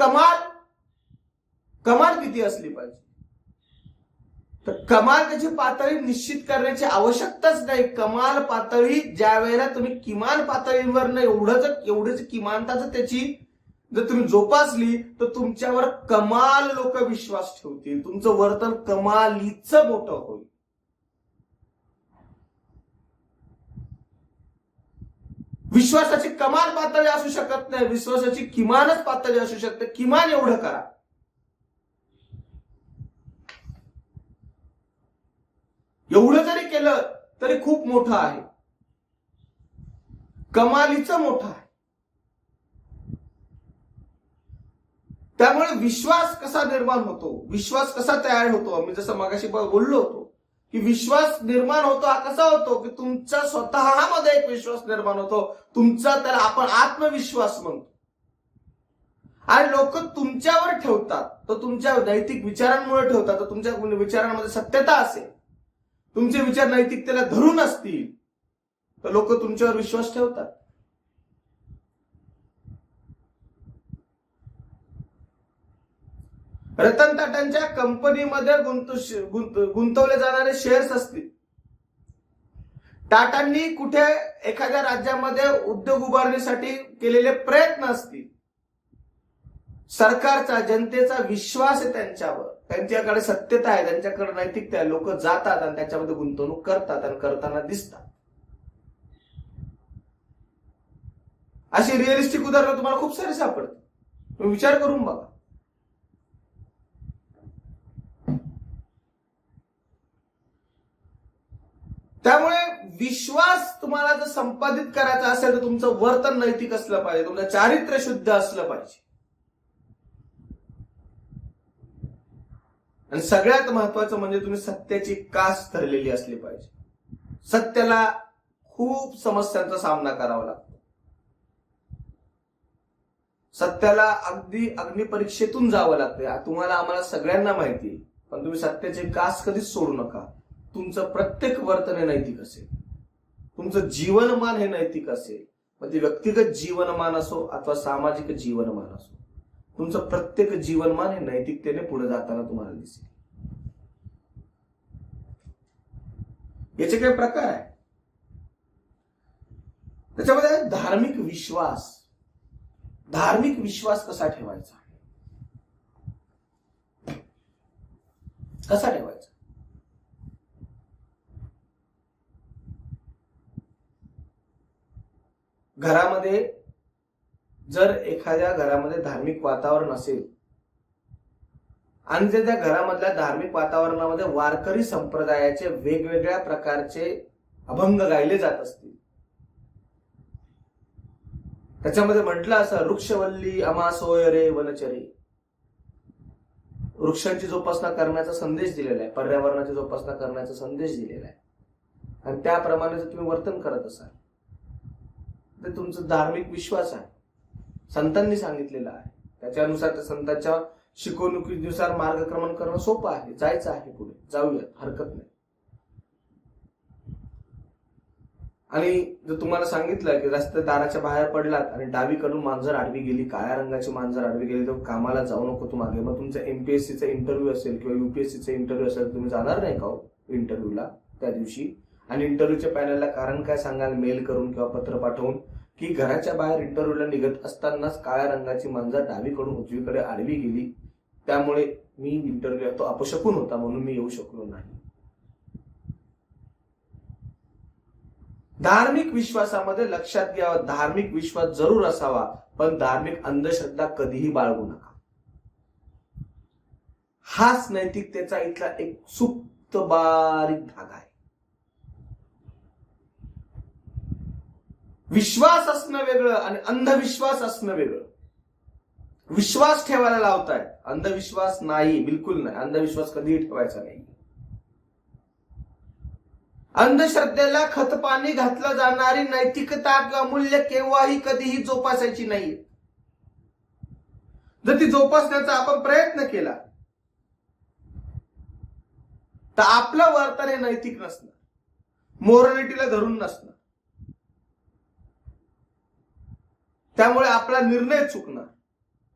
कमाल किती असली पाहिजे, तर कमाल त्याची पातळी निश्चित करण्याची आवश्यकताच नाही. कमाल पातळी ज्या वेळेला तुम्ही किमान पातळीवर नाही एवढंच किमानताच त्याची जर तुम्ही जोपासली तर तुमच्यावर कमाल लोक विश्वास ठेवतील, तुमचं वर्तन कमालीचं मोठं होईल. विश्वासाची कमाल पातळी असू शकत नाही, विश्वासाची किमानच पातळी असू शकते. किमान एवढं करा. एवढं जरी केलं तरी खूप मोठं आहे, कमालीचं मोठं आहे. त्यामुळे विश्वास कसा निर्माण होतो, विश्वास कसा तयार होतो, आम्ही जसं मगाशी बोललो होतो की विश्वास निर्माण होतो हा कसा होतो की तुमचा स्वतःमध्ये एक विश्वास निर्माण होतो, तुमचा त्याला आपण आत्मविश्वास म्हणतो. आणि लोक तुमच्यावर ठेवतात, तर तुमच्या नैतिक विचारांमुळे ठेवतात. तर तुमच्या विचारांमध्ये सत्यता असेल, तुमचे विचार नैतिकतेला धरून असतील, तर लोक तुमच्यावर विश्वास ठेवतात. रतन टाटांच्या कंपनीमध्ये गुंतवले जाणारे शेअर्स असतील, टाटांनी कुठे एखाद्या राज्यामध्ये उद्योग उभारण्यासाठी केलेले प्रयत्न असतील, सरकारचा जनतेचा विश्वास आहे त्यांच्यावर, त्यांच्याकडे सत्यता आहे, त्यांच्याकडे नैतिकता आहे, लोक जातात आणि त्याच्यामध्ये गुंतवणूक करतात आणि करताना दिसतात. अशी रिअलिस्टिक उदाहरणं तुम्हाला खूप सारे सापडतात. तुम्ही विचार करून बघा. त्यामुळे विश्वास तुम्हाला जर संपादित करायचा असेल तर तुमचं वर्तन नैतिक असलं पाहिजे, तुमचं चारित्र्य शुद्ध असलं पाहिजे. आणि सगळ्यात महत्वाचं म्हणजे तुम्ही सत्याची कास धरलेली असली पाहिजे. सत्याला खूप समस्यांचा सामना करावा लागतो. सत्याला अगदी अग्निपरीक्षेतून जावं लागतं. तुम्हाला आम्हाला सगळ्यांना माहिती आहे, पण तुम्ही सत्याची कास कधीच सोडू नका. तुमचं प्रत्येक वर्तन हे नैतिक असेल, तुमचं जीवनमान हे नैतिक असेल, मग ते व्यक्तिगत जीवनमान असो अथवा सामाजिक जीवनमान असो, तुमचं प्रत्येक जीवनमान हे नैतिकतेने पुढे जाताना तुम्हाला दिसेल. याचे काही प्रकार आहे. त्याच्यामध्ये धार्मिक विश्वास. धार्मिक विश्वास कसा ठेवायचा, कसा ठेवायचा? घरामध्ये जर एखाद्या घरामध्ये धार्मिक वातावरण असेल आणि त्या घरामधल्या धार्मिक वातावरणामध्ये वारकरी संप्रदायाचे वेगवेगळ्या प्रकारचे अभंग गायले जात असतील, त्याच्यामध्ये म्हटलं असं, वृक्षवल्ली अमासोय रे वनचरे, वृक्षांची जोपासना करण्याचा संदेश दिलेला आहे, पर्यावरणाची जोपासना करण्याचा संदेश दिलेला आहे. आणि त्याप्रमाणे जर तुम्ही वर्तन करत असाल तर तुमचा धार्मिक विश्वास आहे, संतांनी सांगितलेला आहे, त्याच्यानुसार त्या संतांच्या शिकवणुकीनुसार मार्गक्रमण करणं सोपं आहे. जायचं आहे पुढे, जाऊयात, हरकत नाही. आणि जर तुम्हाला सांगितलं की रस्ते दाराच्या बाहेर पडलात आणि डावीकडून मांजर आडवी गेली, काळ्या रंगाची मांजर आडवी गेली, तर कामाला जाऊ नको तू मागे. मग तुमचा एमपीएससीचा इंटरव्ह्यू असेल किंवा युपीएससीचा इंटरव्ह्यू असेल, तुम्ही जाणार नाही का इंटरव्ह्यूला त्या दिवशी? आणि इंटरव्ह्यूच्या पॅनलला कारण काय सांगाल, मेल करून किंवा पत्र पाठवून, की घराच्या बाहेर इंटरव्ह्यूला निघत असतानाच काळ्या रंगाची मांजर डावीकडून उजवीकडे आडवी गेली, त्यामुळे मी इंटरव्ह्यू तो अपशकून होता म्हणून मी येऊ शकलो नाही. धार्मिक विश्वासामध्ये लक्षात घ्यावा, धार्मिक विश्वास जरूर असावा, पण धार्मिक अंधश्रद्धा कधीही बाळगू नका. हाच नैतिकतेचा इथला एक सुप्त बारीक धागा आहे. विश्वास असणं वेगळं आणि अंधविश्वास असणं वेगळं. विश्वास ठेवायला लावताय, अंधविश्वास नाही, बिलकुल नाही. अंधविश्वास कधीही ठेवायचा नाही. अंधश्रद्धेला खतपाणी घातलं जाणारी नैतिकता किंवा मूल्य केव्हाही कधीही जोपासायची नाहीये. जर ती जोपासण्याचा आपण प्रयत्न केला तर आपलं वर्तन हे नैतिक नसणार, मोरलिटीला धरून नसणार. त्यामुळे आपला निर्णय चुकणार,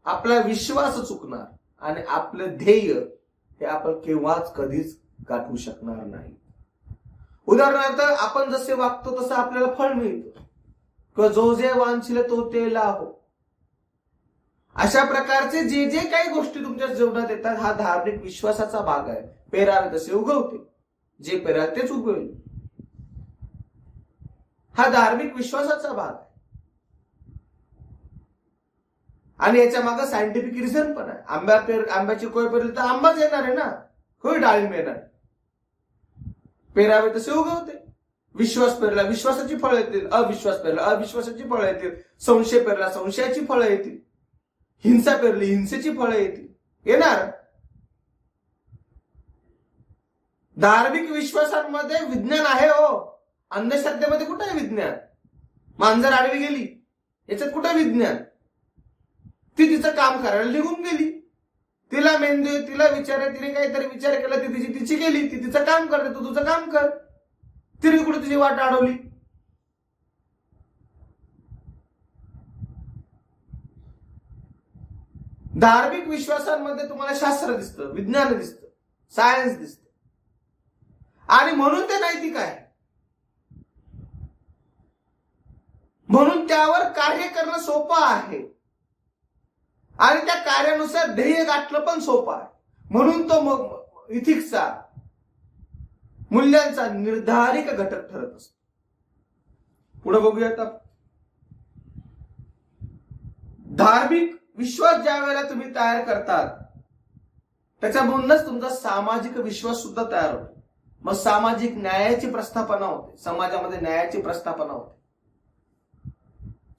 आपला विश्वास चुकणार आणि आपलं ध्येय हे आपण केव्हाच कधीच गाठवू शकणार नाही. उदाहरणार्थ, आपण जसे वागतो तसं आपल्याला फळ मिळतं, किंवा जो जे वांछिल तो ते लाहो. अशा प्रकारचे जे जे काही गोष्टी तुमच्या जीवनात येतात, हा धार्मिक विश्वासाचा भाग आहे. पेरावे तसे उगवते, जे पेराल तेच उगवेल, हा धार्मिक विश्वासाचा भाग आहे. आणि याच्या मागे सायंटिफिक रिझन पण आहे. आंब्याची कोय पेरली तर आंबाच येणार आहे ना, कोय डाळिंब येणार. पेरावे तसे उगवते. विश्वास पेरला विश्वासाची फळं येतील, अविश्वास पेरला अविश्वासाची फळं येतील, संशय पेरला संशयाची फळं येतील, हिंसा पेरली हिंसेची फळं येतील, येणार. धार्मिक विश्वासांमध्ये विज्ञान आहे हो. अंधश्रद्धेमध्ये कुठे आहे विज्ञान? मांजर आडवी गेली याच्यात कुठे विज्ञान? ती तिचं काम करायला निघून गेली. तिला मेंदू तिला तिने काहीतरी विचार केला, ती तिची गेली, ती तिचं काम करते, तू तुझं काम कर. तिने कुठे तुझी वाट अडवली? धार्मिक विश्वासांमध्ये तुम्हाला शास्त्र दिसतं, विज्ञान दिसतं, सायन्स दिसतं, आणि म्हणून ते नैतिक आहे. म्हणून त्यावर कार्य करणं सोपं आहे आणि त्या कार्यानुसार ध्येय गाठणं पण सोपं आहे. म्हणून तो इथिक्सचा, मूल्यांचा निर्धारिक घटक ठरत असतो. पुढे बघूयात. धार्मिक विश्वास ज्या वेळेला तुम्ही तयार करतात त्याच्यामधूनच तुमचा सामाजिक विश्वास सुद्धा तयार होतो. मग सामाजिक न्यायाची प्रस्थापना होते, समाजामध्ये न्यायाची प्रस्थापना होते,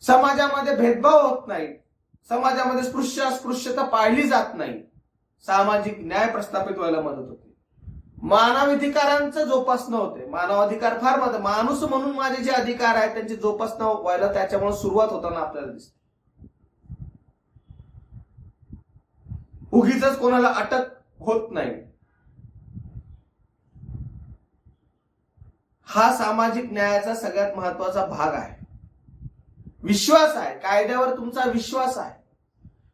समाजामध्ये भेदभाव होत नाही, समाजामध्ये स्पृश्यता पाळली जात नाही, सामाजिक न्याय प्रस्थापित व्हायला मदत होते. मानवाधिकारांचं जोपासना होते. मानवाधिकार फार महत्त्वाचे. माणूस म्हणून माझे जे अधिकार आहेत त्यांची जोपासना व्हायला त्याच्यामुळे सुरुवात होताना आपल्याला दिसते. उगीच कोणाला अटक होत नाही. हा सामाजिक न्यायाचा सगळ्यात महत्वाचा भाग आहे. विश्वास आहे, कायद्यावर तुमचा विश्वास आहे.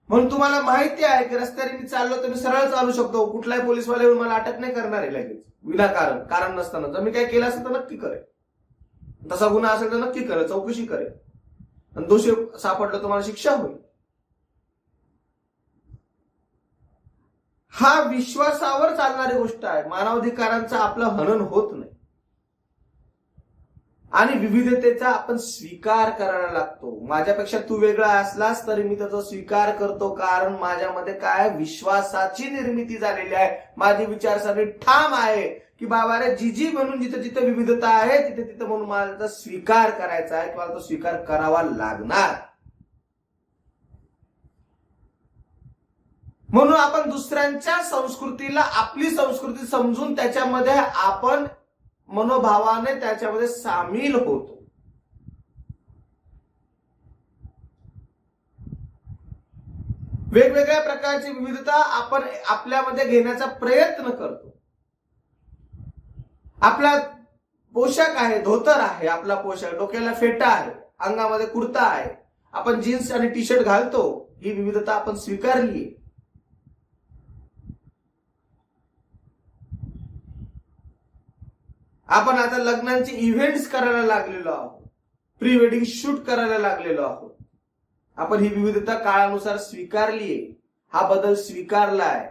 म्हणून तुम्हाला माहिती आहे की रस्त्याने मी चाललो तर मी सरळ चालू शकतो, कुठलाही पोलीसवाले येऊन मला अटक नाही करणार आहे लगेच विनाकारण, कारण नसताना. जर मी काही केलं असेल तर नक्की करेल, तसा गुन्हा असेल तर नक्की करेल, चौकशी करेल, आणि दोषी सापडलं तुम्हाला शिक्षा होईल. हा विश्वासावर चालणारी गोष्ट आहे. मानवाधिकारांचं आपलं हनन होत नाही आणि विविधतेचा आपण स्वीकार करायला लागतो. माझ्यापेक्षा तू वेगळा असलास तरी मी त्याचा स्वीकार करतो, कारण माझ्यामध्ये काय विश्वासाची निर्मिती झालेली आहे. माझी विचारसरणी ठाम आहे की बाबा रे जी म्हणून जिथे जिथे विविधता आहे तिथे तिथे म्हणून मला त्याचा स्वीकार करायचा आहे किंवा तो स्वीकार करावा लागणार. म्हणून आपण दुसऱ्यांच्या संस्कृतीला आपली संस्कृती समजून त्याच्यामध्ये आपण मनोभावाने त्याच्यामध्ये सामील होतो. वेगवेगळ्या प्रकारची विविधता आपण आपल्यामध्ये घेण्याचा प्रयत्न करतो. आपला पोशाख आहे, धोतर आहे, आपला पोशाख, डोक्याला फेटा आहे, अंगामध्ये कुर्ता आहे, आपण जीन्स आणि टी शर्ट घालतो, ही विविधता आपण स्वीकारली. आपण आता लग्नांचे इव्हेंट्स करायला लागलेलो आहोत, प्री वेडिंग शूट करायला लागलेलो आहोत. आपण ही विविधता काळानुसार स्वीकारलीये, हा बदल स्वीकारलाय.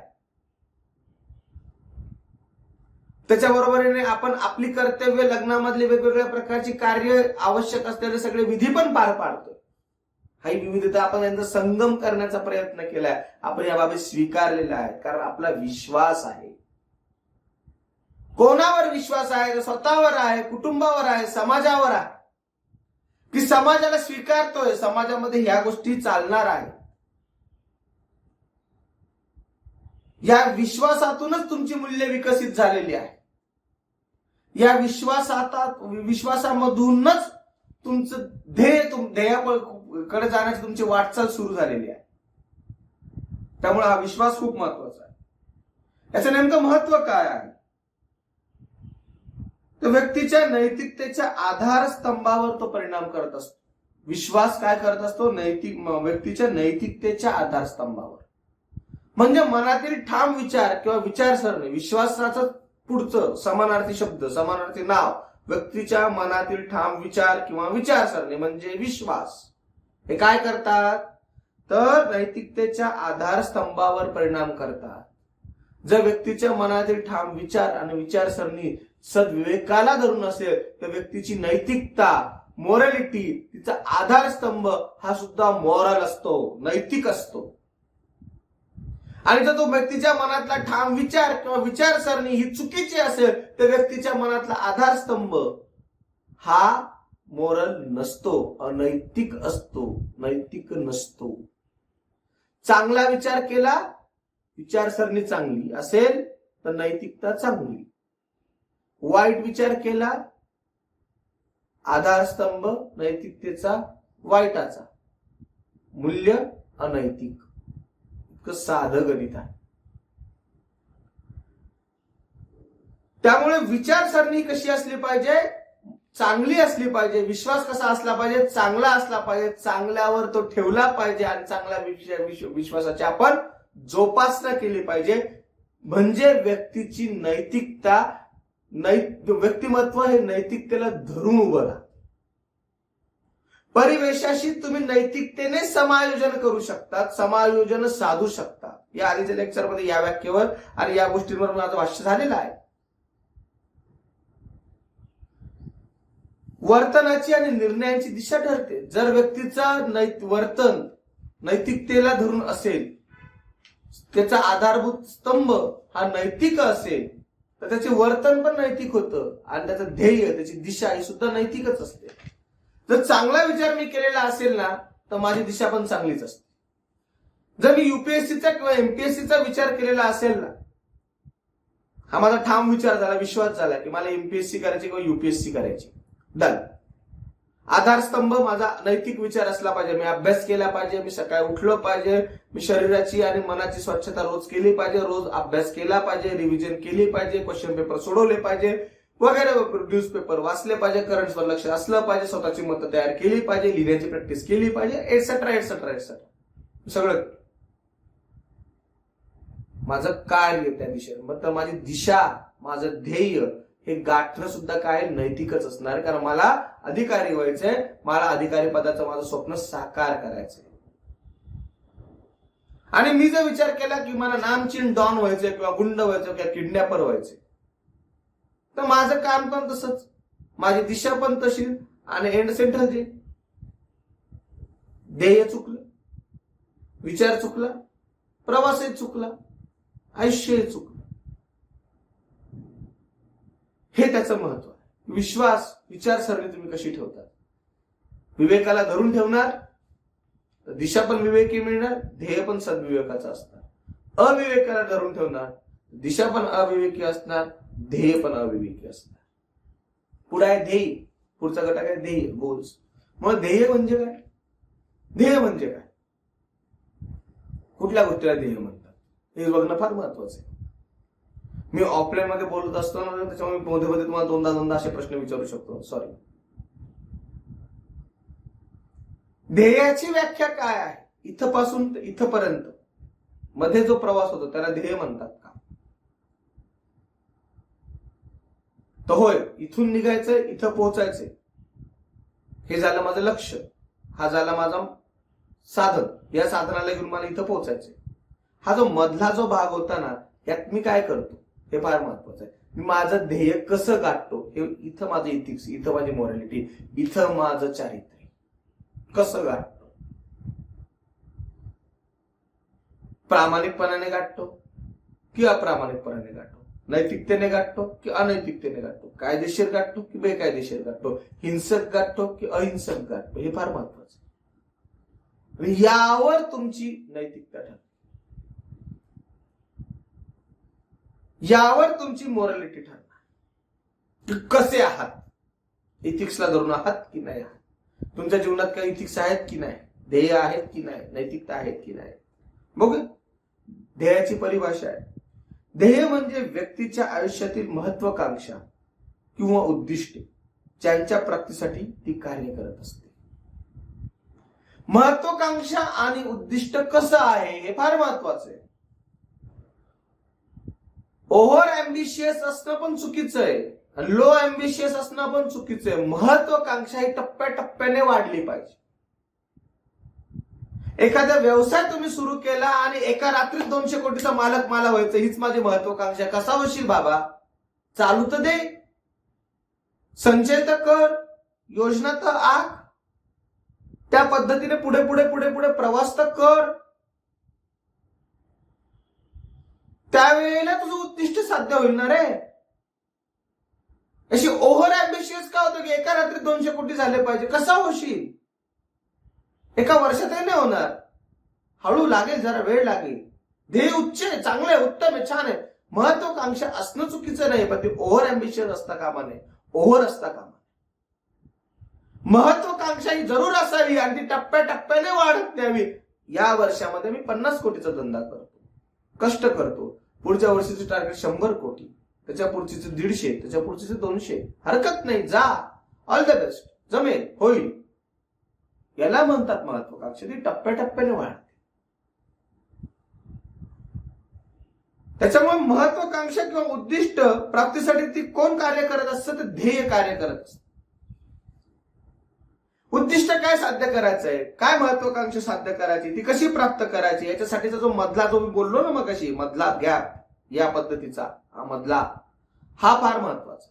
त्याच्याबरोबरीने आपण आपली कर्तव्य, लग्नामधले वेगवेगळ्या प्रकारची कार्य, आवश्यक असलेले सगळे विधी पण पार पाडतोय. हा विविधता आपण यांचा संगम करण्याचा प्रयत्न केलाय. आपण या बाबी स्वीकारलेला आहे, कारण आपला विश्वास आहे. कोणावर विश्वास आहे? स्वतःवर आहे, कुटुंबावर आहे, समाजावर आहे, की समाजाला स्वीकारतोय, समाजामध्ये ह्या गोष्टी चालणार आहे. या विश्वासातूनच तुमची मूल्य विकसित झालेली आहे. या विश्वासामधूनच तुमचं ध्येयाकडे जाण्याची तुमची वाटचाल सुरू झालेली आहे. त्यामुळे हा विश्वास खूप महत्वाचा आहे. याचं नेमकं महत्व काय आहे? तर व्यक्तीच्या नैतिकतेच्या आधारस्तंभावर तो परिणाम करत असतो. विश्वास काय करत असतो? व्यक्तीच्या नैतिकतेच्या आधारस्तंभावर. म्हणजे मनातील ठाम विचार किंवा विचारसरणी, विश्वासाचं पुढचं समानार्थी शब्द, समानार्थी नाव, व्यक्तीच्या मनातील ठाम विचार किंवा विचारसरणी म्हणजे विश्वास, हे काय करतात? तर नैतिकतेच्या आधारस्तंभावर परिणाम करतात. जर व्यक्तीच्या मनातील ठाम विचार आणि विचारसरणी सद्विवेकाला धरून असेल तर व्यक्तीची नैतिकता मोरॅलिटी, तिचा आधारस्तंभ हा सुद्धा मॉरल असतो, नैतिक असतो. आणि जर तो व्यक्तीच्या मनातला ठाम विचार किंवा विचारसरणी ही चुकीची असेल तर व्यक्तीच्या मनातला आधारस्तंभ हा मोरल नसतो, अनैतिक असतो, नैतिक नसतो. चांगला विचार केला, विचारसरणी चांगली असेल तर नैतिकता चांगली. वाईट विचार केला, आधारस्तंभ नैतिकतेचा वाईटाचा, मूल्य अनैतिक. इतकं साधं गणित आहे. त्यामुळे विचारसरणी कशी असली पाहिजे, चांगली असली पाहिजे. विश्वास कसा असला पाहिजे, चांगला असला पाहिजे, चांगल्यावर तो ठेवला पाहिजे आणि चांगल्या विश्वासाची आपण जोपासना केली पाहिजे. म्हणजे व्यक्तीची नैतिकता, व्यक्तिमत्व हे नैतिकतेला धरून उभं राहतं. परिवेशाशी तुम्ही नैतिकतेने समायोजन करू शकता, समायोजन साधू शकता. या आधीच्या लेक्चरमध्ये या व्याख्येवर आणि या गोष्टींवर माझं भाष्य झालेलं आहे. वर्तनाची आणि निर्णयांची दिशा ठरते. जर व्यक्तीचा वर्तन नैतिकतेला धरून असेल, त्याचा आधारभूत स्तंभ हा नैतिक असेल तर त्याचे वर्तन पण नैतिक होतं आणि त्याचं ध्येय, त्याची दिशा ही सुद्धा नैतिकच असते. जर चांगला विचार मी केलेला असेल ना तर माझी दिशा पण चांगलीच असते. जर मी युपीएससीचा किंवा एमपीएससीचा विचार केलेला असेल ना, हा माझा ठाम विचार झाला, विश्वास झाला की मला एमपीएससी करायची किंवा युपीएससी करायची, डन. आधारस्तंभ माझा नैतिक विचार असला पाहिजे. मी अभ्यास केला पाहिजे, मी सकाळी उठलो पाहिजे, मी शरीराची आणि मनाची स्वच्छता रोज केली पाहिजे, रोज अभ्यास केला पाहिजे, रिव्हिजन केली पाहिजे, क्वेश्चन पेपर सोडवले पाहिजे वगैरे, न्यूजपेपर वाचले पाहिजे, करंट्सवर लक्ष असलं पाहिजे, स्वतःची मतं तयार केली पाहिजे, लिहिण्याची प्रॅक्टिस केली पाहिजे, एटसेट्रा एटसेट्रा एटसेट्रा. सगळं माझं कार्य त्या दिशेने, तर माझी दिशा, माझं ध्येय हे गाठणं सुद्धा काय नैतिकच असणार. कारण मला अधिकारी व्हायचंय, मला अधिकारी पदाचं माझं स्वप्न साकार करायचंय. आणि मी जर विचार केला की मला नामचीन डॉन व्हायचंय किंवा गुंड व्हायचं किंवा किडनॅपर व्हायचंय, तर माझं काम पण तसंच, माझी दिशा पण तशी आणि एंड सेंटर जे ध्येय चुकलं, विचार चुकला, प्रवासही चुकला, आयुष्यही चुकलं. हे त्याचं महत्व आहे. विश्वास, विचारसरणी तुम्ही कशी ठेवतात. विवेकाला धरून ठेवणार तर दिशा पण विवेकी मिळणार, ध्येय पण सद्विवेकाचं असणार. अविवेकाला धरून ठेवणार, दिशा पण अविवेकी असणार, ध्येय पण अविवेकी असणार. पुढे आहे ध्येय, पुढचा गट आहे ध्येय, गोल्स. मग ध्येय म्हणजे काय, ध्येय म्हणजे काय, कुठल्या गोष्टीला ध्येय म्हणतात हे बघणं फार महत्वाचं आहे. मी ऑफलाईन मध्ये बोलत असतो ना, त्याच्यामुळे मध्ये मध्ये तुम्हाला दोनदा असे प्रश्न विचारू शकतो, सॉरी. ध्येयाची व्याख्या काय आहे, इथपासून इथपर्यंत मध्ये जो प्रवास होतो त्याला ध्येय म्हणतात का? तर होय, इथून निघायचंय, इथं पोहोचायचंय, हे झालं माझं लक्ष, हा झाला माझा साधन, या साधनाला घेऊन मला इथं पोहोचायचंय. हा जो मधला जो भाग होता ना, यात मी काय करतो हे फार महत्वाचं आहे. मी माझं ध्येय कसं गाठतो, हे इथं माझं इथिक्स, इथं माझी मोरॅलिटी, इथं माझं चारित्र्य कसं गाठतो. प्रामाणिकपणाने गाठतो की अप्रामाणिकपणाने गाठतो, नैतिकतेने गाठतो की अनैतिकतेने गाठतो, कायदेशीर गाठतो की बेकायदेशीर गाठतो, हिंसक गाठतो की अहिंसक गाठतो, हे फार महत्वाचं आहे. यावर तुमची नैतिकता ठरते, यावर तुमची मोरॅलिटी ठरणार. कसे आहात, इथिक्सला धरून आहात की नाही आहात, तुमच्या जीवनात काही इथिक्स आहेत की नाही, ध्येय आहेत की नाही, नैतिकता आहेत की नाही. बघू, ध्येयाची परिभाषा आहे. ध्येय म्हणजे व्यक्तीच्या आयुष्यातील महत्वाकांक्षा किंवा उद्दिष्टे ज्यांच्या प्राप्तीसाठी ती कार्य करत असते. महत्वाकांक्षा आणि उद्दिष्ट कसं आहे हे फार महत्वाचं आहे. ओव्हर अँबिशियस असणं पण चुकीचं आहे आणि लो अँबिशियस असणं पण चुकीचं आहे. महत्वाकांक्षा ही टप्प्याटप्प्याने वाढली पाहिजे. एखादा व्यवसाय तुम्ही सुरू केला आणि एका रात्रीत 200 कोटीचा मालक मला व्हायचं, हीच माझी महत्वाकांक्षा. कसा होशील बाबा, चालू तर दे, संचय तर कर, योजना तर आख, त्या पद्धतीने पुढे पुढे पुढे पुढे प्रवास तर कर, त्यावेळेला तुझं उद्दिष्ट साध्य होईल ना रे. अशी ओव्हर अँबिशियस का होतं की एका रात्री 200 कोटी झाले पाहिजे? कसा होशील? एका वर्षातही नाही होणार, हळू लागेल, जरा वेळ लागेल. ध्येय उच्च आहे, चांगलं आहे, उत्तम आहे, छान आहे, महत्वाकांक्षा असणं चुकीचं नाही, पण ते ओव्हर अँबिशियस असता कामा नये, ओव्हर असता कामा. महत्वाकांक्षा ही जरूर असावी आणि ती टप्प्याटप्प्याने वाढत न्यावी. या वर्षामध्ये मी 50 कोटीचा धंदा करतो, कष्ट करतो, पुढच्या वर्षीचे टार्गेट 100 कोटी, त्याच्या पुढचीचे 150, त्याच्या पुढचीचे 200. हरकत नाही, जा, ऑल द बेस्ट, जमेल, होईल. याला म्हणतात महत्वाकांक्षा. ती टप्प्याटप्प्याने वाढते. त्याच्यामुळे महत्वाकांक्षा किंवा उद्दिष्ट प्राप्तीसाठी ती कोण कार्य करत असतं? तर ध्येय कार्य करत असतं. उद्दिष्ट काय साध्य करायचंय, काय महत्वाकांक्षा साध्य करायची, ती कशी प्राप्त करायची, याच्यासाठीचा जो मधला, जो मी बोललो ना मग कशी मधला गॅप, या पद्धतीचा हा मधला, हा फार महत्वाचा.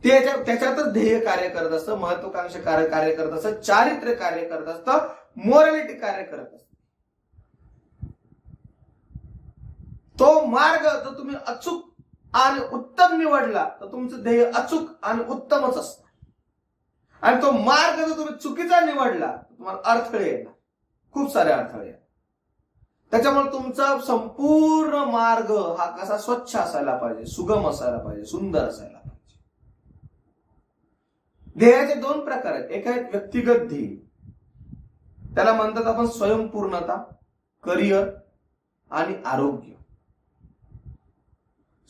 त्याच्यातच ध्येय कार्य करत असतं, महत्वाकांक्षा कार्य करत असतं, चारित्र्य कार्य करत असतं, मोरॅलिटी कार्य करत असतं. तो मार्ग जर तुम्ही अचूक आणि उत्तम निवडला तर तुमचं ध्येय अचूक आणि उत्तमच असतं. आणि तो मार्ग जर तुम्ही चुकीचा निवडला तर तुम्हाला अडथळे येणार, खूप सारे अडथळे येणार. त्याच्यामुळे तुमचा संपूर्ण मार्ग हा कसा स्वच्छ असायला पाहिजे, सुगम असायला पाहिजे, सुंदर असायला पाहिजे. ध्येयाचे 2 प्रकार आहेत. एक आहेत व्यक्तिगत ध्येय, त्याला म्हणतात आपण स्वयंपूर्णता, करिअर आणि आरोग्य.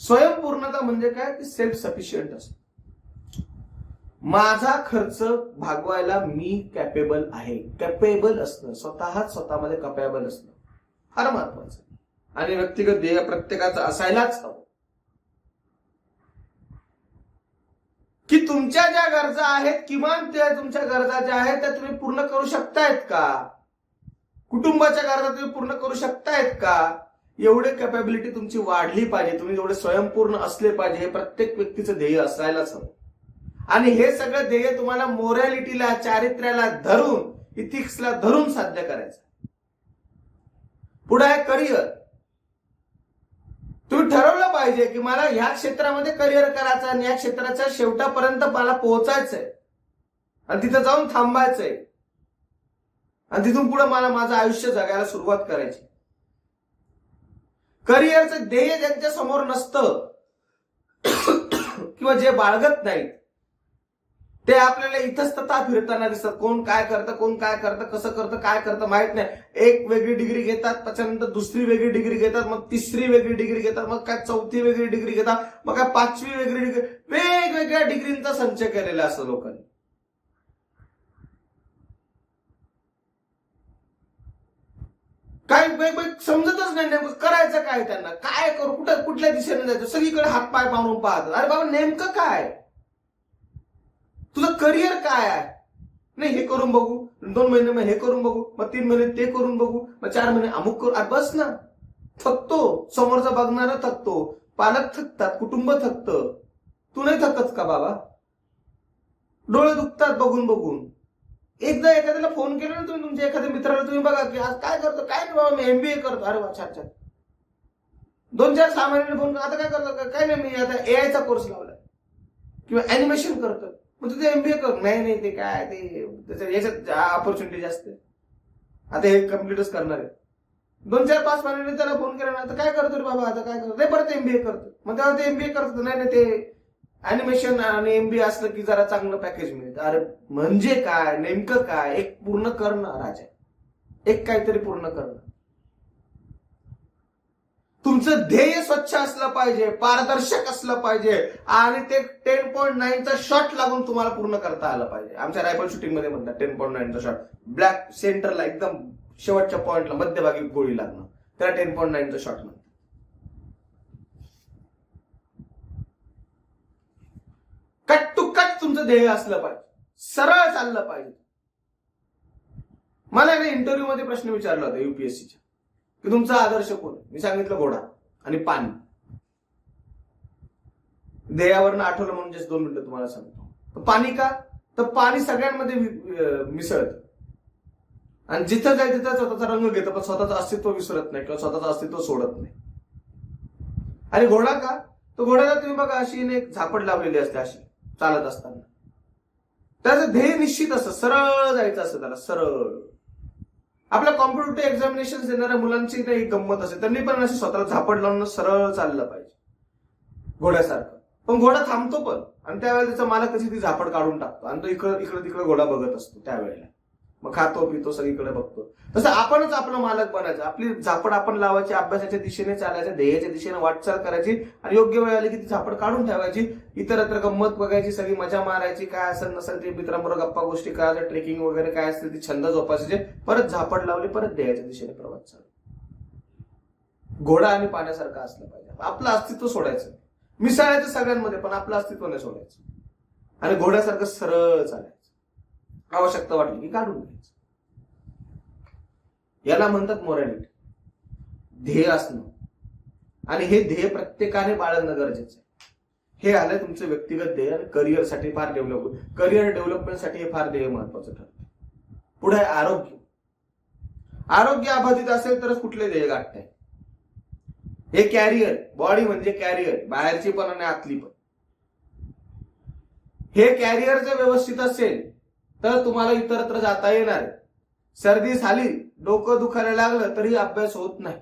स्वयंपूर्णता म्हणजे काय? ती सेल्फ सफिशियंट असते. माझा खर्च भागवायला मी कॅपेबल आहे. कॅपेबल असणं, स्वतःमध्ये कॅपेबल असणं फार महत्वाचं. आणि व्यक्तिगत ध्येय प्रत्येकाचं असायलाच हवं की तुमच्या ज्या गरजा आहेत, किमान त्या तुमच्या गरजा ज्या आहेत त्या तुम्ही पूर्ण करू शकतायत का? कुटुंबाच्या गरजा तुम्ही पूर्ण करू शकतायत का? एवढे कॅपेबिलिटी तुमची वाढली पाहिजे. तुम्ही एवढे स्वयंपूर्ण असले पाहिजे. हे प्रत्येक व्यक्तीचं ध्येय असायलाच हवं. आणि हे सगळं ध्येय तुम्हाला मोरॅलिटीला, चारित्र्याला धरून, इथिक्सला धरून साध्य करायचं. पुढे आहे करिअर. तुम्ही ठरवलं पाहिजे की मला ह्या क्षेत्रामध्ये करिअर करायचं आणि या क्षेत्राच्या शेवटापर्यंत मला पोहोचायचंय आणि तिथं जाऊन थांबायचंय आणि तिथून पुढे मला माझं आयुष्य जगायला सुरुवात करायची. करिअरचं ध्येय ज्यांच्या समोर नसतं किंवा जे बाळगत नाहीत ते आपल्याला इथंच फिरताना दिसतात. कोण काय करतं, कसं करतं, काय करतं माहित नाही. एक वेगळी डिग्री घेतात, त्याच्यानंतर दुसरी वेगळी डिग्री घेतात, मग तिसरी वेगळी डिग्री घेतात, मग काय चौथी वेगळी डिग्री घेतात, मग काय 5वी वेगळी डिग्री. वेगवेगळ्या डिग्रींचा संच केलेला असतो लोकांनी. काय समजतच नाही नेमकं करायचं काय, त्यांना काय करू, कुठल्या दिशेने जायचं, सगळीकडे हातपाय पाहून पाहतात. अरे बाबा नेमकं काय, तुझं करिअर काय आहे? नाही हे करून बघू, 2 महिने मग हे करून बघू, मग 3 महिने ते करून बघू, मग 4 महिने अमुक करू. अरे बस ना, थकतो, समोरचा बघणारा थकतो, पालक थकतात, कुटुंब थकतं. तू नाही थकत का बाबा? डोळे दुखतात बघून बघून. एकदा एखाद्याला फोन केला ना तुम्ही, तुमच्या एखाद्या मित्राला, तुम्ही बघा की आज काय करतो, काय नाही बाबा मी MBA करतो. अरे वा छान छान. 2-4-6 महिन्याने फोन, आता काय करतो? काय नाही मी आता AI चा कोर्स लावलाय किंवा अॅनिमेशन करतो. मग तुझे MBA कर. नाही ते काय, ते याच्यात ऑपॉर्च्युनिटी जास्त आहे, आता हे कम्प्लीटच करणार आहे. 2-4-5 महिन्याने त्याला फोन केला ना, आता काय करतो रे बाबा, आता काय करतो? नाही परत MBA करतो. मग तेव्हा ते MBA करतो. नाही ते अॅनिमेशन आणि MBA असलं की जरा चांगलं पॅकेज मिळतं. अरे म्हणजे काय, नेमकं काय? एक पूर्ण करणं राजा, एक काहीतरी पूर्ण करणं. तुमचं ध्येय स्वच्छ असलं पाहिजे, पारदर्शक असलं पाहिजे आणि ते 10.9चा शॉट लागून तुम्हाला पूर्ण करता आलं पाहिजे. आमच्या रायफल शूटिंग मध्ये म्हणतात 10.9चा शॉट, ब्लॅक सेंटरला एकदम शेवटच्या पॉइंटला मध्यभागी गोळी लागणं, त्याला 10.9चा शॉट म्हणतात. कट टू कट तुमचं ध्येय असलं पाहिजे, सरळ चाललं पाहिजे. मला इंटरव्ह्यू मध्ये प्रश्न विचारला होता UPSCच्या की तुमचा आदर्श कोण? मी सांगितलं घोडा आणि पाणी. ध्येयावरनं आठवलं म्हणून जस्ट 2 मिनिटं तुम्हाला सांगतो. पाणी का? तर पाणी सगळ्यांमध्ये मिसळतं आणि जिथं जाईल तिथं स्वतःचा रंग घेतं, पण स्वतःचं अस्तित्व विसरत नाही किंवा स्वतःचं अस्तित्व सोडत नाही. आणि घोडा का? तो घोड्याला तुम्ही बघा अशी एक झापड लावलेली असते अशी चालत असताना. त्याचं ध्येय निश्चित असतं, सरळ जायचं असतं त्याला, सरळ. आपल्या कॉम्पिटेटिव्ह एक्झामिनेशन देणाऱ्या मुलांची एक गंमत असते, त्यांनी पण अशी स्वतःला झापड लावून सरळ चाललं पाहिजे घोड्यासारखं. पण घोडा थांबतो पण, आणि त्यावेळेला त्याचा मालक त्याची ती झापड काढून टाकतो आणि तो इकडे तिकडे घोडा बघत असतो त्यावेळेला. मग खातो पितो सगळीकडे बघतो. तसं आपणच आपलं मालक बनायचं, आपली झापड आपण लावायची, अभ्यासाच्या दिशेने चालायचं, ध्येयाच्या दिशेने वाटचाल करायची आणि योग्य वेळ आली की ती झापड काढून ठेवायची. इतरत्र गंमत बघायची, सगळी मजा मारायची, काय असेल नसेल ते मित्रांबरोबर गप्पा गोष्टी करायच्या, ट्रेकिंग वगैरे काय असते ती छंद जोपासायचे, परत झापड लावली, परत ध्येयाच्या दिशेने प्रवास चालू. घोडा आणि पाण्यासारखं असलं पाहिजे. आपलं अस्तित्व सोडायचं, मिसळायचं सगळ्यांमध्ये, पण आपलं अस्तित्व नाही सोडायचं आणि घोड्यासारखं सरळ चालायचं. आवश्यकता वाटली की काढून घ्यायचं. याला म्हणतात मोरॅलिटी, ध्येय असणं. आणि हे ध्येय प्रत्येकाने बाळगणं गरजेचं आहे. हे आलं तुमचं व्यक्तिगत ध्येय आणि करिअरसाठी फार करिअर डेव्हलपमेंटसाठी हे फार ध्येय महत्वाचं ठरतं. पुढे आरोग्य. आरोग्य अबाधित असेल तरच कुठले ध्येय गाठताय. हे कॅरियर, बॉडी म्हणजे कॅरियर, बाहेरची पण आणि आतली पण. हे कॅरियर जर व्यवस्थित असेल तर तुम्हाला इतरत्र जाता येणार आहे. सर्दी झाली, डोकं दुखायला लागलं तरी अभ्यास होत नाही,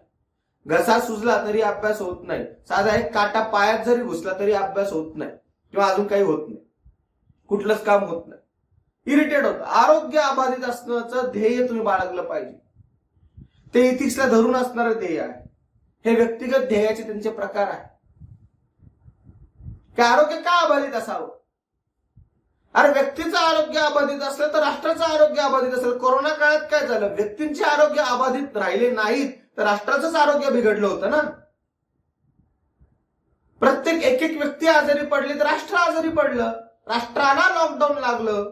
घसा सुजला तरी अभ्यास होत नाही, साधा एक काटा पायात जरी घुसला तरी अभ्यास होत नाही किंवा अजून काही होत नाही, कुठलंच काम होत नाही, इरिटेट होतं. आरोग्य अबाधित असण्याचं ध्येय तुम्ही बाळगलं पाहिजे. ते इथिक्सला धरून असणारं ध्येय आहे. हे व्यक्तिगत ध्येयाचे त्यांचे प्रकार आहे की आरोग्य का अबाधित असावं. अरे व्यक्तीचं आरोग्य अबाधित असलं तर राष्ट्राचं आरोग्य अबाधित असेल. कोरोना काळात काय झालं, व्यक्तींचे आरोग्य अबाधित राहिले नाहीत तर राष्ट्राचंच आरोग्य बिघडलं होतं ना. प्रत्येक एक व्यक्ती आजारी पडली तर राष्ट्र आजारी पडलं, राष्ट्राला लॉकडाऊन लागलं.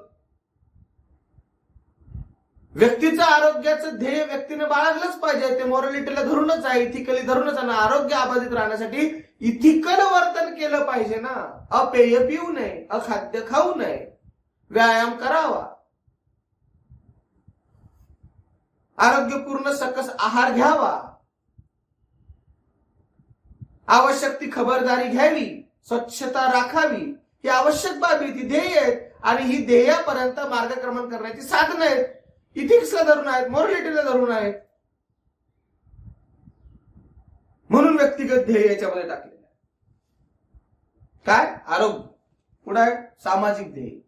व्यक्तीचं आरोग्याचं ध्येय व्यक्तीने बाळगलंच पाहिजे. ते मॉरॅलिटीला धरूनच आहे, इथिकली धरूनच आहे. आरोग्य अबाधित राहण्यासाठी इथिकल वर्तन केलं पाहिजे ना. अपेय पिऊ नये, अखाद्य खाऊ नये, व्यायाम करावा, आरोग्यपूर्ण सकस आहार घ्यावा, आवश्यक ती खबरदारी घ्यावी, स्वच्छता राखावी. ही आवश्यक बाबी, ती ध्येय आहेत आणि ही ध्येयापर्यंत मार्गक्रमण करण्याची साधनं आहेत. इथिक्सला धरून आहेत, मॉरॅलिटीला धरून आहेत. म्हणून व्यक्तिगत ध्येय याच्यामध्ये टाकलेलं आहे. काय? आरोग्य. पुढे आहे सामाजिक ध्येय.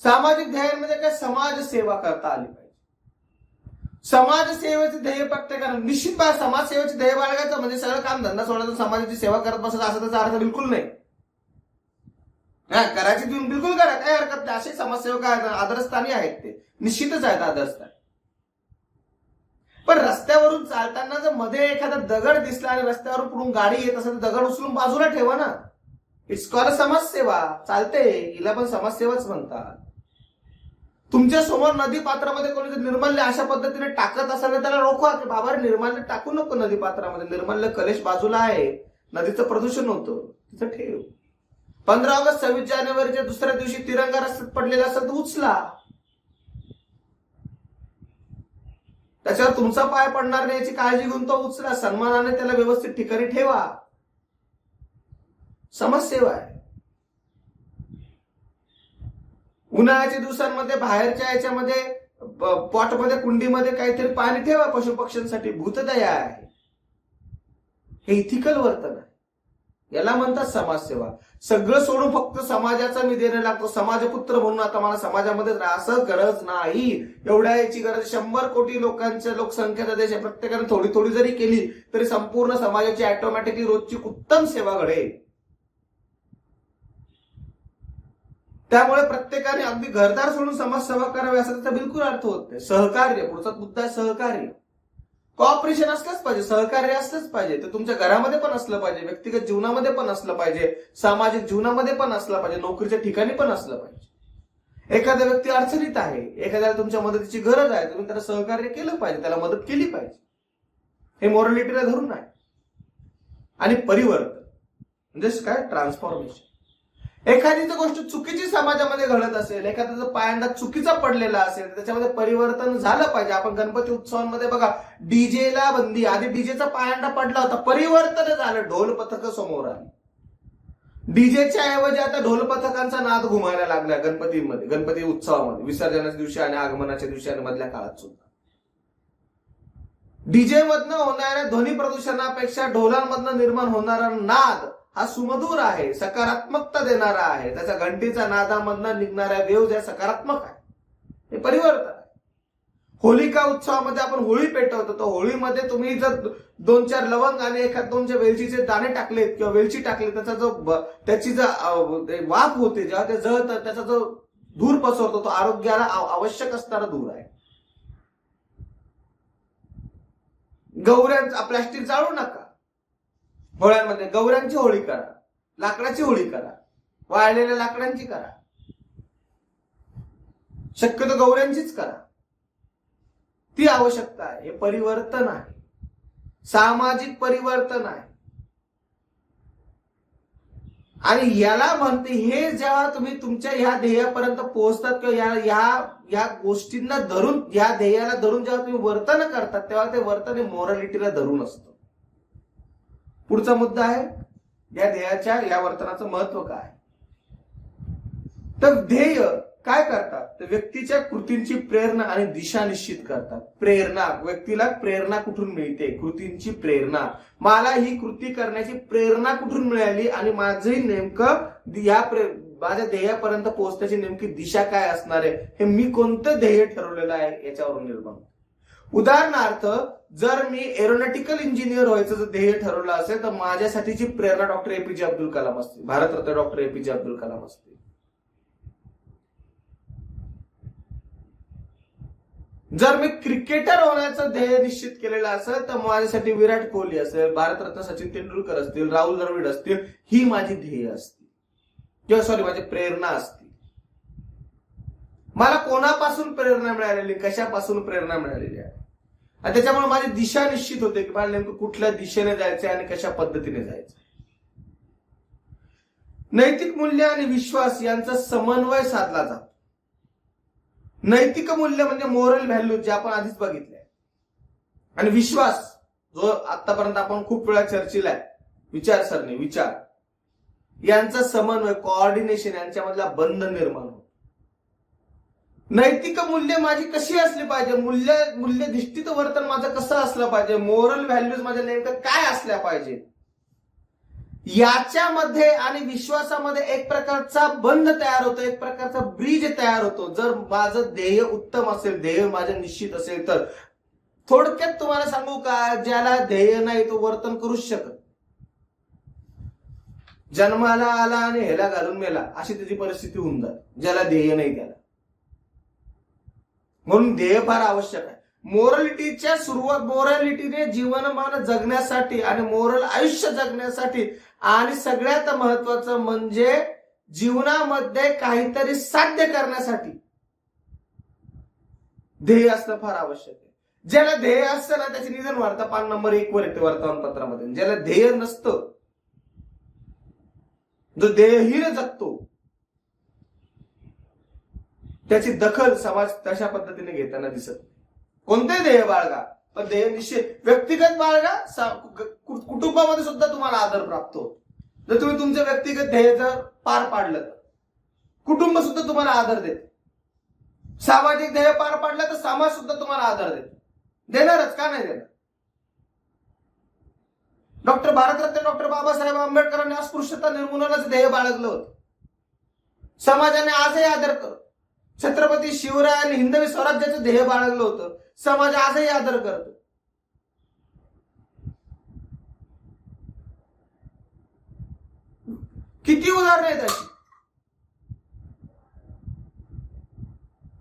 सामाजिक ध्येयांमध्ये काय? समाज सेवा करता आली पाहिजे. समाजसेवेचे ध्येय प्रत्येकाने निश्चित समाजसेवेचे ध्येय बाळगायचं म्हणजे सगळं काम धंदा सोडायचं, समाजाची सेवा करत बसायचं असं त्याचा अर्थ बिलकुल नाही. करायची तुम्ही बिलकुल करा, काय हरकत नाही. असे समाजसेवक आहेत, आदरस्थानी आहेत, ते निश्चितच आहेत आदरस्थानी. पण रस्त्यावरून चालताना जर मध्ये एखादा दगड दिसला आणि रस्त्यावरून पुढून गाडी येत असेल तर दगड उचलून बाजूला ठेवा ना. इट्स कॉल समाजसेवा. चालते, हिला पण समाजसेवाच म्हणतात. तुमच्या समोर नदी पात्रामध्ये कोणी जर निर्माल्य अशा पद्धतीने टाकत असेल तर त्याला रोखवा की बाबा निर्माल्य टाकू नको नदी पात्रामध्ये. निर्माल्य कलेश बाजूला आहे, नदीचं प्रदूषण होतं, तिथं ठेव. 15 ऑगस्ट 26 जानेवारीच्या दुसऱ्या दिवशी तिरंगा रस्त्यात पडलेला असेल तर उचला. त्याच्यावर तुमचा पाय पडणार नाही याची काळजी घेऊन तो उचला. सन्मानाने त्याला व्यवस्थित ठिकाणी ठेवा. समाजसेवा आहे. उन्हाळ्याच्या दिवसांमध्ये बाहेरच्या याच्यामध्ये पॉटमध्ये कुंडीमध्ये काहीतरी पाणी ठेवा पशु पक्ष्यांसाठी. भूतदया आहे. हे इथिकल वर्तन आहे. याला म्हणतात समाजसेवा. सगळं सोडून फक्त समाजाचा मी देणं लागतो, समाजपुत्र म्हणून आता मला समाजामध्ये असं गरज नाही. एवढ्या याची गरज 100 कोटी लोकांच्या लोकसंख्येचा देश आहे. प्रत्येकाने थोडी थोडी जरी केली तरी संपूर्ण समाजाची ऑटोमॅटिकली रोजची उत्तम सेवा घडेल. त्यामुळे प्रत्येकाने अगदी घरदार सोडून समाजसेवा करावी असा त्याचा बिलकुल अर्थ होत नाही. सहकार्य, पुढचा मुद्दा आहे सहकार्य. कॉपरेशन असलंच पाहिजे, सहकार्य असलंच पाहिजे. ते तुमच्या घरामध्ये पण असलं पाहिजे, व्यक्तिगत जीवनामध्ये पण असलं पाहिजे, सामाजिक जीवनामध्ये पण असलं पाहिजे, नोकरीच्या ठिकाणी पण असलं पाहिजे. एखादा व्यक्ती अडचणीत आहे, एखाद्याला तुमच्या मदतीची गरज आहे, तुम्ही त्याला सहकार्य केलं पाहिजे, त्याला मदत केली पाहिजे. हे मॉरॅलिटीला धरून आहे. आणि परिवर्तन म्हणजे काय? ट्रान्सफॉर्मेशन. एखादी जर गोष्ट चुकीची समाजामध्ये घडत असेल, एखादा पायंडा चुकीचा पडलेला असेल, त्याच्यामध्ये परिवर्तन झालं पाहिजे. आपण गणपती उत्सवांमध्ये बघा, डीजेला बंदी, आधी डीजेचा पायंडा पडला होता, परिवर्तन झालं, ढोल पथक समोर आली. डीजेच्या ऐवजी आता ढोल पथकांचा नाद घुमायला लागला गणपतीमध्ये, गणपती उत्सवामध्ये, विसर्जनाच्या दिवशी आणि आगमनाच्या दिवशी आणि मधल्या काळात सुद्धा. डीजे मधनं होणाऱ्या ध्वनी प्रदूषणापेक्षा ढोलांमधनं निर्माण होणारा नाद हा सुमधुर आहे, सकारात्मकता देणारा आहे. त्याच्या घंटीच्या नादामधनं निघणाऱ्या वेव्ह या सकारात्मक आहे. हे परिवर्तन आहे. होलिका उत्सवामध्ये आपण होळी पेटवतो, तर होळीमध्ये तुम्ही जर 2-4 लवंग आणि एखाद 2 वेलचीचे दाणे टाकलेत किंवा वेलची टाकली, त्याची जो वाफ होते, जेव्हा ते जळतं, त्याचा जो धूर पसरतो, तो आरोग्याला आवश्यक असणारा धूर आहे. गौऱ्यांचा प्लास्टिक जाळू नका. होळ्यांमध्ये गौऱ्यांची होळी करा, लाकडाची होळी करा, वाळलेल्या लाकडांची करा, शक्यतो गौऱ्यांचीच करा. ती आवश्यकता आहे. हे परिवर्तन आहे, सामाजिक परिवर्तन आहे. आणि याला म्हणते, हे जेव्हा तुम्ही तुमच्या ह्या ध्येयापर्यंत पोहोचतात किंवा या गोष्टींना धरून, या ध्येयाला धरून जेव्हा तुम्ही वर्तन करतात, तेव्हा ते वर्तन हे मोरॅलिटीला धरून असतं. पुढचा मुद्दा आहे, या ध्येयाच्या, या वर्तनाचं महत्व काय. तर ध्येय काय करतात, तर व्यक्तीच्या कृतींची प्रेरणा आणि दिशा निश्चित करतात. प्रेरणा, व्यक्तीला प्रेरणा कुठून मिळते, कृतींची प्रेरणा. मला ही कृती करण्याची प्रेरणा कुठून मिळाली आणि माझंही नेमकं माझ्या ध्येयापर्यंत पोहोचण्याची नेमकी दिशा काय असणार आहे, हे मी कोणतं ध्येय ठरवलेलं आहे याच्यावरून निर्माण. उदाहरणार्थ, जर मी एरोनॉटिकल इंजिनियर व्हायचं जर ध्येय ठरवलं असेल, तर माझ्यासाठीची प्रेरणा डॉक्टर एपीजे अब्दुल कलाम असते, भारतरत्न डॉक्टर एपीजे अब्दुल कलाम असते. जर मी क्रिकेटर होण्याचं ध्येय निश्चित केलेलं असेल, तर माझ्यासाठी विराट कोहली असेल, भारतरत्न सचिन तेंडुलकर असतील, राहुल द्रविड असतील, ही माझी ध्येय असते, किंवा माझी प्रेरणा असते. मला कोणापासून प्रेरणा मिळालेली, कशापासून प्रेरणा मिळालेली आहे, आणि त्याच्यामुळे माझी दिशा निश्चित होते की मला नेमकं कुठल्या दिशेने जायचंय आणि कशा पद्धतीने जायचं. नैतिक मूल्य आणि विश्वास यांचा समन्वय साधला जातो. नैतिक मूल्य म्हणजे मोरल व्हॅल्यू, जे आपण आधीच बघितले, आणि विश्वास जो आतापर्यंत आपण खूप वेळा चर्चेला आहे, विचारसरणी, विचार यांचा समन्वय, कोऑर्डिनेशन, यांच्यामधला बंध निर्माण होतो. नैतिक मूल्य माझी कशी असली पाहिजे, मूल्यधिष्ठित वर्तन माझं कसं असलं पाहिजे, मोरल व्हॅल्यूज माझ्या नेमकं काय असल्या पाहिजे, याच्यामध्ये आणि विश्वासामध्ये एक प्रकारचा बंध तयार होतो, एक प्रकारचा ब्रिज तयार होतो. जर माझं ध्येय उत्तम असेल, ध्येय माझं निश्चित असेल, तर थोडक्यात तुम्हाला सांगू का, ज्याला ध्येय नाही तो वर्तन करूच शकत. जन्माला आला आणि हेला घालून मेला, अशी त्याची परिस्थिती होऊन जाते ज्याला ध्येय नाही त्याला. म्हणून ध्येय फार आवश्यक आहे. मोरॅलिटीच्या सुरुवात, मोरॅलिटीने जीवनमान जगण्यासाठी आणि मोरल आयुष्य जगण्यासाठी, आणि सगळ्यात महत्वाचं म्हणजे जीवनामध्ये काहीतरी साध्य करण्यासाठी ध्येय असणं फार आवश्यक आहे. ज्याला ध्येय असतं ना, त्याचे निधन वार्ता पान नंबर 1 वर येते वर्तमानपत्रामध्ये. ज्याला ध्येय नसतं, जो ध्येयहीन जगतो, त्याची दखल समाज तशा पद्धतीने घेताना दिसत. कोणते ध्येय बाळगा, पण ध्येय निश्चित व्यक्तिगत बाळगा, कुटुंबामध्ये सुद्धा तुम्हाला आदर प्राप्त होतो. जर तुम्ही तुमचं व्यक्तिगत ध्येय जर पार पाडलं, तर कुटुंब सुद्धा तुम्हाला आदर देते. सामाजिक ध्येय पार पाडलं तर समाज सुद्धा तुम्हाला आदर देते, देणारच, का नाही देणार. भारतरत्न डॉक्टर बाबासाहेब आंबेडकरांनी अस्पृश्यता निर्मूलनाचं ध्येय बाळगलं होतं. समाजाने आजही आदर करतो. छत्रपती शिवरायांनी हिंदवी स्वराज्याचं ध्येय बाळगलं होतं, समाज आजही आदर करतो. किती उदाहरणं आहेत अशी.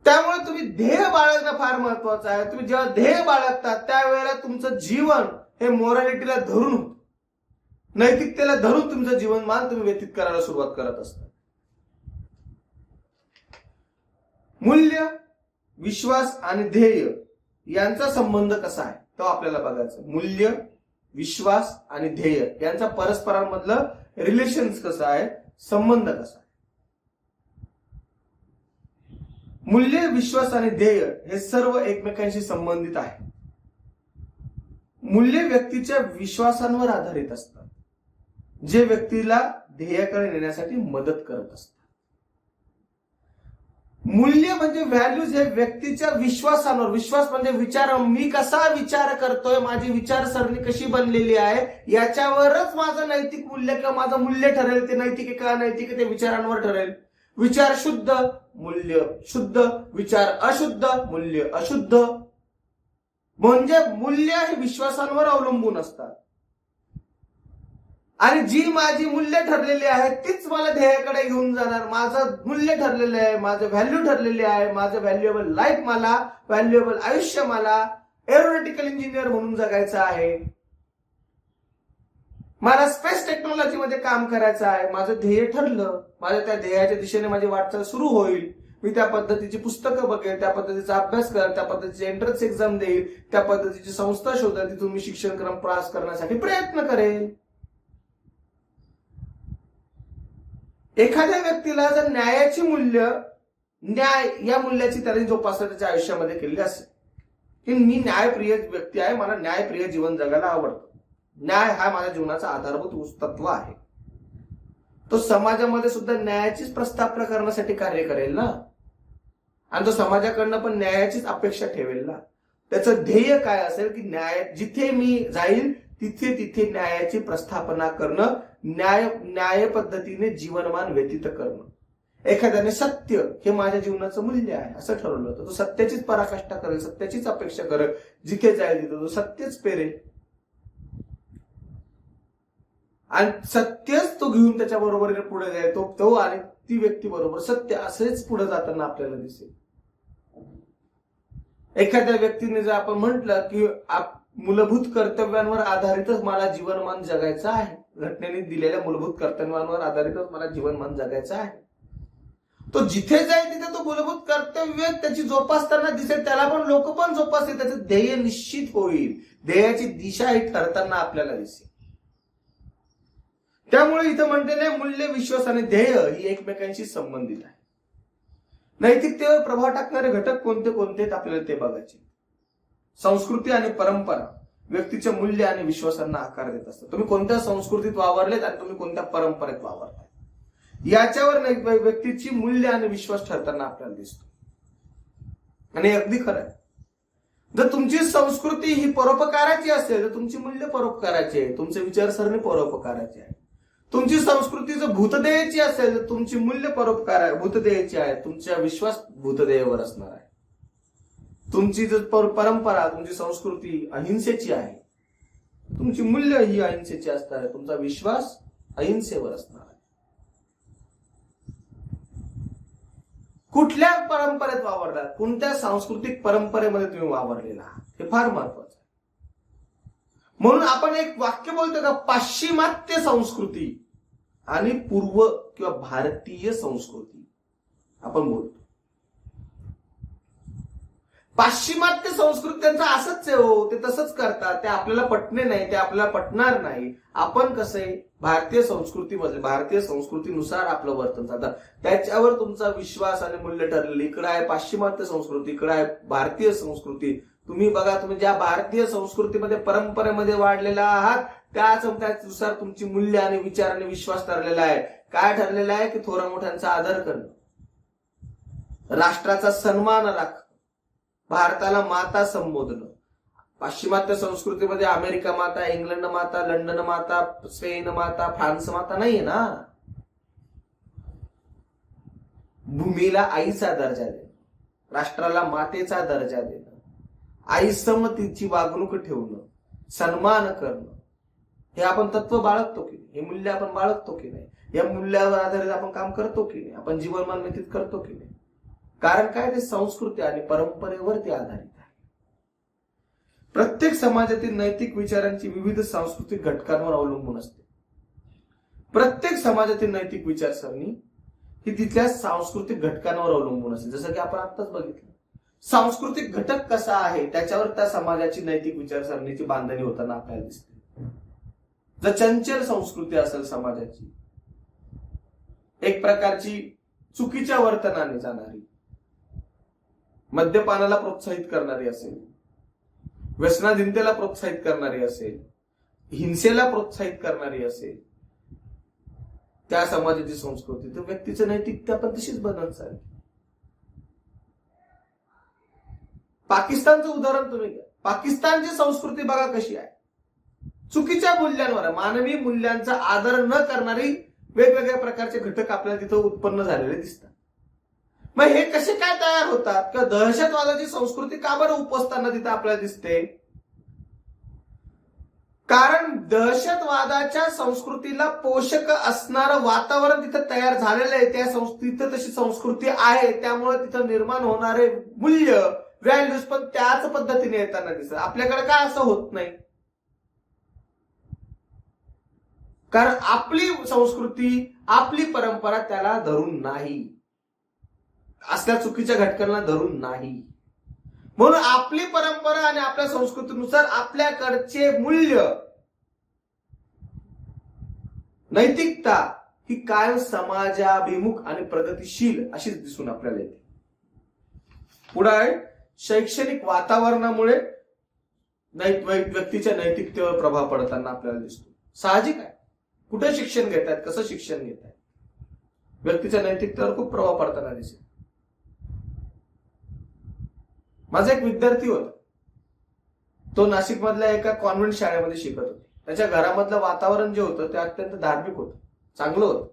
त्यामुळे तुम्ही ध्येय बाळगणं फार महत्वाचं आहे. तुम्ही जेव्हा ध्येय बाळगतात त्यावेळेला तुमचं जीवन हे मोरॅलिटीला धरून होतं, नैतिकतेला धरून तुमचं जीवनमान तुम्ही व्यतीत करायला सुरुवात करत असता. मूल्य, विश्वास आणि ध्येय यांचा संबंध कसा आहे तो आपल्याला बघायचं. मूल्य, विश्वास आणि ध्येय यांचा परस्परांमधलं रिलेशन कसं आहे, संबंध कसा आहे. मूल्य, विश्वास आणि ध्येय हे सर्व एकमेकांशी संबंधित आहे. मूल्य व्यक्तीच्या विश्वासांवर आधारित असतात, जे व्यक्तीला ध्येयाकडे नेण्यासाठी मदत करत असतात. मूल्य म्हणजे व्हॅल्यूज हे व्यक्तीच्या विश्वासांवर, विश्वास म्हणजे विचार, मी कसा विचार करतोय, माझी विचारसरणी कशी बनलेली आहे, याच्यावरच माझं नैतिक मूल्य किंवा माझं मूल्य ठरेल. ते नैतिक आहे का अनैतिक आहे ते विचारांवर ठरेल. विचार शुद्ध, मूल्य शुद्ध. विचार अशुद्ध, मूल्य अशुद्ध. म्हणजे मूल्य हे विश्वासांवर अवलंबून असतात. आणि जी माझी मूल्य ठरलेली आहे तीच मला ध्येयाकडे घेऊन जाणार. माझं मूल्य ठरलेलं आहे, माझं व्हॅल्यू ठरलेली आहे, माझं व्हॅल्युएबल लाईफ मला, व्हॅल्युएबल आयुष्य मला एरोनॉटिकल इंजिनियर म्हणून जगायचं आहे, मला स्पेस टेक्नॉलॉजीमध्ये काम करायचं आहे. माझं ध्येय ठरलं, माझ्या त्या ध्येयाच्या दिशेने माझी वाटचाल सुरू होईल. मी त्या पद्धतीची पुस्तकं बघेल, त्या पद्धतीचा अभ्यास करेल, त्या पद्धतीची एंट्रन्स एक्झाम देईल, त्या पद्धतीची संस्था शोधेल, तिथून मी शिक्षणक्रम पास करण्यासाठी प्रयत्न करेल. एखाद्या व्यक्तीला जर न्यायाची मूल्य, न्याय या मूल्याची त्याने जोपासना त्याच्या आयुष्यामध्ये केलेली असेल की मी न्यायप्रिय व्यक्ती आहे, मला न्यायप्रिय जीवन जगायला आवडतं, न्याय हा माझ्या जीवनाचा आधारभूत तत्व आहे, तो समाजामध्ये सुद्धा न्यायाचीच प्रस्थापना करण्यासाठी कार्य करेल ना. आणि तो समाजाकडनं पण न्यायाचीच अपेक्षा ठेवेल ना. त्याचं ध्येय काय असेल की न्याय, जिथे मी जाईल तिथे तिथे न्यायाची प्रस्थापना करणं, न्याय पद्धतीने जीवनमान व्यतीत करणं. एखाद्याने सत्य हे माझ्या जीवनाचं मूल्य आहे असं ठरवलं तर तो सत्याचीच पराकाष्ठा करेल, सत्याचीच अपेक्षा करेल. जिथे जाईल तिथे तो सत्यच पेरेल आणि सत्यच तो घेऊन त्याच्या बरोबरीने पुढे जाईल. तो आणि ती व्यक्ती बरोबर सत्य असेच पुढे जाताना आपल्याला दिसेल. एखाद्या व्यक्तीने जर आपण म्हटलं की मूलभूत कर्तव्यांवर आधारितच मला जीवनमान जगायचं आहे, घटनेने दिलेल्या मूलभूत कर्तव्यांवर आधारितच मला जीवनमान जगायचं आहे, तो जिथे जाईल तिथे तो मूलभूत कर्तव्य त्याची जोपासताना दिसेल, त्याला पण लोक पण जोपासतील, त्याचं ध्येय निश्चित होईल, ध्येयाची दिशा ही ठरताना आपल्याला दिसेल. त्यामुळे इथं म्हटलेले मूल्य, विश्वास आणि ध्येय ही एकमेकांशी संबंधित आहे. नैतिकतेवर प्रभाव टाकणारे घटक कोणते कोणते आपल्याला ते बघायचे. संस्कृती आणि परंपरा व्यक्तीच्या मूल्य आणि विश्वासांना आकार देत असतात. तुम्ही कोणत्या संस्कृतीत वावरलेत आणि तुम्ही कोणत्या परंपरेत वावरताय याच्यावर व्यक्तीची मूल्य आणि विश्वास ठरताना आपल्याला दिसतो. आणि अगदी खरं आहे, जर तुमची संस्कृती ही परोपकाराची असेल तर तुमची मूल्य परोपकाराची आहे, तुमचे विचारसरणी परोपकाराची आहे. तुमची संस्कृती जर भूतदेयाची असेल तर तुमची मूल्य भूतदेयाची आहे, तुमचा विश्वास भूतदेयावर असणार आहे. तुमची जर परंपरा, तुमची संस्कृती अहिंसेची आहे, तुमची मूल्य ही अहिंसेची असणार आहे, तुमचा विश्वास अहिंसेवर असणार आहे. कुठल्या परंपरेत वावरलात, कोणत्या सांस्कृतिक परंपरेमध्ये तुम्ही वावरलेला आहात हे फार महत्वाचं आहे. म्हणून आपण एक वाक्य बोलतो का, पाश्चिमात्य संस्कृती आणि पूर्व किंवा भारतीय संस्कृती आपण बोलतो. पाश्चिमात्य संस्कृती त्यांचं असंच आहे हो, ते तसंच करतात, ते आपल्याला पटणे नाही, ते आपल्याला पटणार नाही. आपण कसं आहे, भारतीय संस्कृतीमध्ये भारतीय संस्कृतीनुसार आपलं वर्तन चालतं, त्याच्यावर तुमचा विश्वास आणि मूल्य ठरलेलं. इकडे आहे पाश्चिमात्य संस्कृती, इकडे आहे भारतीय संस्कृती. तुम्ही बघा, तुम्ही ज्या भारतीय संस्कृतीमध्ये परंपरेमध्ये वाढलेला आहात त्यानुसार तुमची मूल्य आणि विचार आणि विश्वास ठरलेला आहे. काय ठरलेला आहे की थोरा मोठ्यांचा आदर करणं, राष्ट्राचा सन्मान राखणं, भारताला माता संबोधणं. पाश्चिमात्य संस्कृतीमध्ये अमेरिका माता, इंग्लंड माता, लंडन माता, स्पेन माता, फ्रान्स माता नाहीये ना. भूमीला आईचा दर्जा देणं, राष्ट्राला मातेचा दर्जा देणं, आई समतीची वागणूक ठेवणं, सन्मान करणं, हे आपण तत्व बाळगतो की नाही, हे मूल्य आपण बाळगतो की नाही, या मूल्यावर आधारित आपण काम करतो की नाही, आपण जीवनमान व्यतीत करतो की नाही. कारण काय, ते संस्कृती आणि परंपरेवरती आधारित आहे. प्रत्येक समाजातील नैतिक विचारांची विविध सांस्कृतिक घटकांवर अवलंबून असते. प्रत्येक समाजातील नैतिक विचारसरणी ही तिथल्या सांस्कृतिक घटकांवर अवलंबून असते. जसं की आपण आत्ताच बघितलं, सांस्कृतिक घटक कसा आहे त्याच्यावर त्या समाजाची नैतिक विचारसरणीची बांधणी होताना आपल्याला दिसते. जर चंचल संस्कृती असेल समाजाची, एक प्रकारची चुकीच्या वर्तनाने जाणारी, मद्यपानाला प्रोत्साहित करणारी असेल, व्यसनाधीनतेला प्रोत्साहित करणारी असेल, हिंसेला प्रोत्साहित करणारी असेल, त्या समाजाची संस्कृती, तर व्यक्तीचं नैतिकता पण तशीच बनत चालली. पाकिस्तानचं उदाहरण तुम्ही घ्या. पाकिस्तानची संस्कृती बघा कशी आहे. चुकीच्या मूल्यांवर, मानवी मूल्यांचा आदर न करणारी वेगवेगळ्या प्रकारचे घटक आपल्याला तिथं उत्पन्न झालेले दिसतात. मग हे कसे काय तयार होतात? किंवा दहशतवादाची संस्कृती का बरं उपसताना तिथं आपल्याला दिसते? कारण दहशतवादाच्या संस्कृतीला पोषक असणारं वातावरण तिथं तयार झालेलं आहे. त्या तिथं तशी संस्कृती आहे, त्यामुळे तिथं निर्माण होणारे मूल्य, व्हॅल्यूज पण त्याच पद्धतीने येताना दिसत. आपल्याकडे काय असं होत नाही? कारण आपली संस्कृती, आपली परंपरा त्याला धरून नाही, असल्या चुकीच्या घटकांना धरून नाही. म्हणून आपली परंपरा आणि आपल्या संस्कृतीनुसार आपल्याकडचे मूल्य, नैतिकता ही कायम समाजाभिमुख आणि प्रगतिशील अशीच दिसून आपल्याला येते. पुढे शैक्षणिक वातावरणामुळे व्यक्तीच्या नैतिकतेवर प्रभाव पडताना आपल्याला दिसतो. साहजिक आहे. कुठे शिक्षण घेतात, कसं शिक्षण घेतात, व्यक्तीच्या नैतिकतेवर खूप प्रभाव पडताना दिसेल. माझा एक विद्यार्थी होता, तो नाशिक मधल्या एका कॉन्व्हेंट शाळेमध्ये शिकत होता. त्याच्या घरामधलं वातावरण जे होतं ते अत्यंत धार्मिक होतं, चांगलं होतं.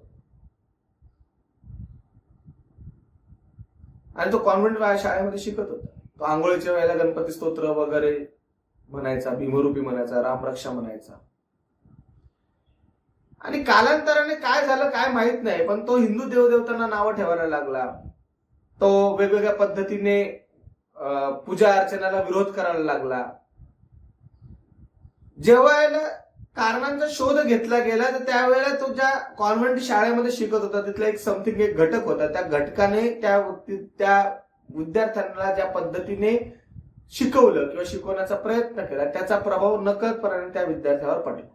आणि तो कॉन्व्हेंट शाळेमध्ये शिकत होता. तो आंघोळीच्या वेळेला गणपती स्तोत्र वगैरे म्हणायचा, भीमरूपी म्हणायचा, रामरक्षा म्हणायचा. आणि कालांतराने काय झालं काय माहित नाही, पण तो हिंदू देवदेवतांना नावं ठेवायला लागला. तो वेगवेगळ्या पद्धतीने पूजा अर्चनाला विरोध करायला लागला. जेव्हा कारणांचा शोध घेतला गेला, तर त्यावेळेला तो ज्या कॉन्व्हेंट शाळेमध्ये शिकत होता तिथला एक घटक होता. त्या घटकाने त्या विद्यार्थ्यांना ज्या पद्धतीने शिकवलं किंवा शिकवण्याचा प्रयत्न केला, त्याचा प्रभाव नकळतपणे त्या विद्यार्थ्यावर पडला.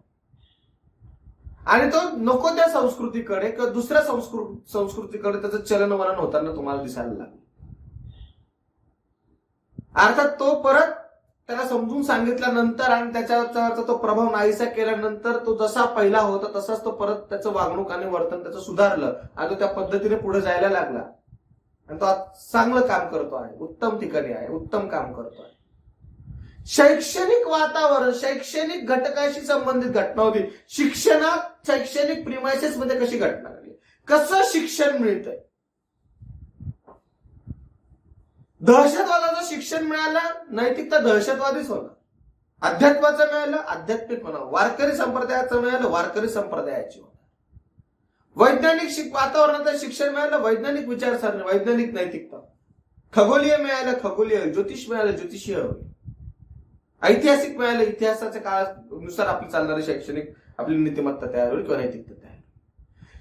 आणि तो नको त्या संस्कृतीकडे किंवा दुसऱ्या संस्कृतीकडे त्याचं चलनवलन होताना तुम्हाला दिसायला लागलं. अर्थात तो परत त्याला समजून सांगितल्यानंतर आणि त्याच्यावरचा तो प्रभाव नाहीसा केल्यानंतर तो जसा पहिला होता तसाच तो परत त्याचं वागणूक आणि वर्तन त्याचं सुधारलं आणि तो त्या पद्धतीने पुढे जायला लागला. आणि तो चांगलं काम करतो आहे, उत्तम ठिकाणी आहे, उत्तम काम करतो आहे. शैक्षणिक वातावरण, शैक्षणिक घटकाशी संबंधित घटना होती. शिक्षणात शैक्षणिक प्रिमायसेस मध्ये कशी घटना घडली, कसं शिक्षण मिळतंय. दहशतवादाचं शिक्षण मिळालं, नैतिकता दहशतवादीच होणार. अध्यात्माचं मिळालं, आध्यात्मिक होणार. वारकरी संप्रदायाचं मिळालं, वारकरी संप्रदायाची होणार. वैज्ञानिक वातावरणाचं शिक्षण मिळालं, वैज्ञानिक विचारसरणी, वैज्ञानिक नैतिकता. खगोलीय मिळालं, खगोलीय. ज्योतिष मिळालं, ज्योतिषीय. ऐतिहासिक मिळालं, इतिहासाच्या काळानुसार आपली चालणारी शैक्षणिक आपली नीतिमत्ता तयार होईल किंवा नैतिकता तयार.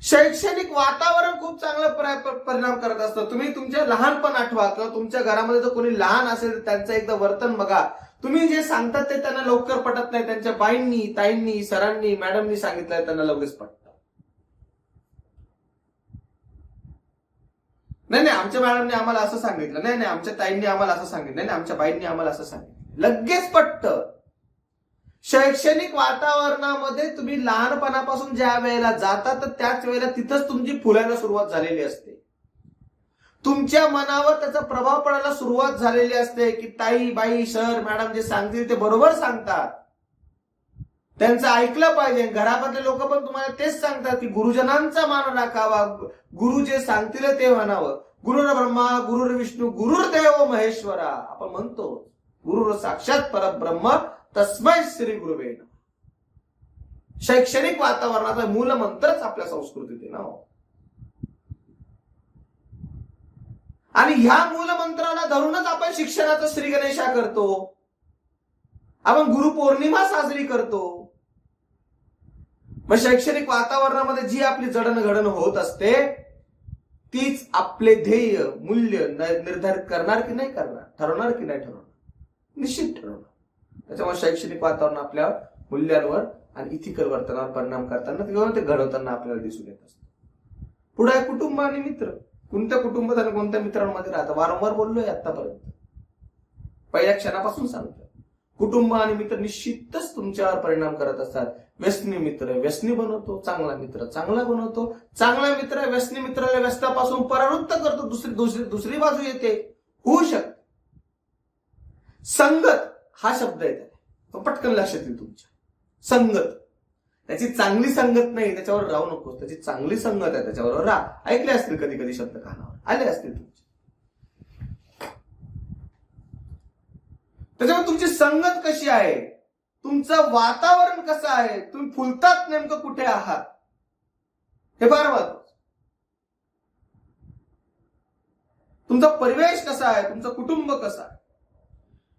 शैक्षणिक वातावरण खूप चांगला परिणाम करत असतं. तुम्ही तुमच्या लहानपण आठवा किंवा तुमच्या घरामध्ये जर कोणी लहान असेल तर त्यांचं एकदा वर्तन बघा. तुम्ही जे सांगतात ते त्यांना लवकर पटत नाही. त्यांच्या बाईंनी, ताईंनी, सरांनी, मॅडमनी सांगितलंय त्यांना लगेच पटतं. नाही आमच्या मॅडमने आम्हाला असं सांगितलं, नाही आमच्या ताईंनी आम्हाला असं सांगितलं, नाही आमच्या बाईंनी आम्हाला असं सांगितलं, लगेच पटतं. शैक्षणिक वातावरणामध्ये तुम्ही लहानपणापासून ज्या वेळेला जाता तर त्याच वेळेला तिथंच तुमची फुलायला सुरुवात झालेली असते. तुमच्या मनावर त्याचा प्रभाव पडायला सुरुवात झालेली असते की ताई, बाई, सर, मॅडम जे सांगतील ते बरोबर सांगतात, त्यांचं ऐकलं पाहिजे. घरामधले लोक पण तुम्हाला तेच सांगतात की गुरुजनांचा मान राखावा, गुरु जे सांगतील ते म्हणावं. गुरुर ब्रह्मा, गुरुर विष्णू, गुरुर्देव महेश्वरा. आपण म्हणतो गुरुर साक्षात परब्रह्म तस्मै श्री गुरुवे नमः. शैक्षणिक वातावरणाचा मूल मंत्रच आपल्या संस्कृतीत आहे ना. आणि ह्या मूल मंत्राला धरूनच आपण शिक्षणाचा श्री गणेशा करतो, आपण गुरुपौर्णिमा साजरी करतो. मग शैक्षणिक वातावरणामध्ये जी आपली जडणघडण होत असते तीच आपले ध्येय, मूल्य निर्धारित करणार की नाही करणार, ठरवणार की नाही ठरवणार, निश्चित ठरवणार. त्याच्यामुळे शैक्षणिक वातावरण आपल्या मूल्यांवर आणि इथिकल वर्तनावर परिणाम करताना किंवा ते घडवताना आपल्याला दिसून येत असतं. पुढे कुटुंब आणि मित्र. कोणत्या कुटुंबात आणि कोणत्या मित्रांमध्ये राहता? वारंवार बोललोय आतापर्यंत, पहिल्या क्षणापासून सांगतो. कुटुंब आणि मित्र निश्चितच तुमच्यावर परिणाम करत असतात. व्यसनी मित्र व्यसनी बनवतो, चांगला मित्र चांगला बनवतो, चांगला मित्र व्यसनी मित्राला व्यसनापासून परावृत्त करतो, दुसरी बाजू येते. होऊ शकते. संगत हा शब्द आहे, तो पटकन लक्षात येईल तुमच्या. संगत, त्याची चांगली संगत नाही त्याच्यावर राहू नकोस, त्याची चांगली संगत आहे त्याच्यावर राहा. ऐकले असतील कधी कधी शब्द, कानावर आले असतील तुमचे. त्याच्यामुळे तुमची संगत कशी आहे, तुमचं वातावरण कसं आहे, तुम्ही फुलतात नेमकं कुठे आहात, हे फार महत्वाचं. तुमचा परिवेश कसा आहे, तुमचं कुटुंब कसं आहे,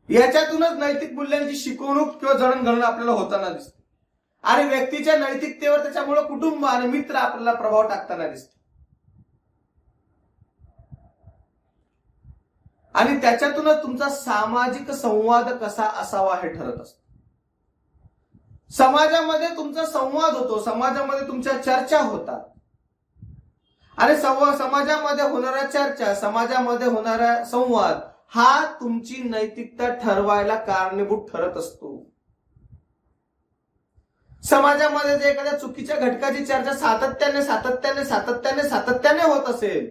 याच्यातूनच नैतिक मूल्यांची शिकवणूक किंवा जडणघडण आपल्याला होताना दिसते. आणि व्यक्तीच्या नैतिकतेवर त्याच्यामुळे कुटुंब आणि मित्र आपल्याला प्रभाव टाकताना दिसते. आणि त्याच्यातूनच तुमचा सामाजिक संवाद कसा असावा हे ठरत असतं. समाजामध्ये तुमचा संवाद होतो, समाजामध्ये तुमच्या चर्चा होतात. आणि समाजामध्ये होणाऱ्या चर्चा, समाजामध्ये होणारा संवाद हा तुमची नैतिकता ठरवायला कारणीभूत ठरत असतो. समाजामध्ये जर एखाद्या चुकीच्या घटकाची चर्चा सातत्याने होत असेल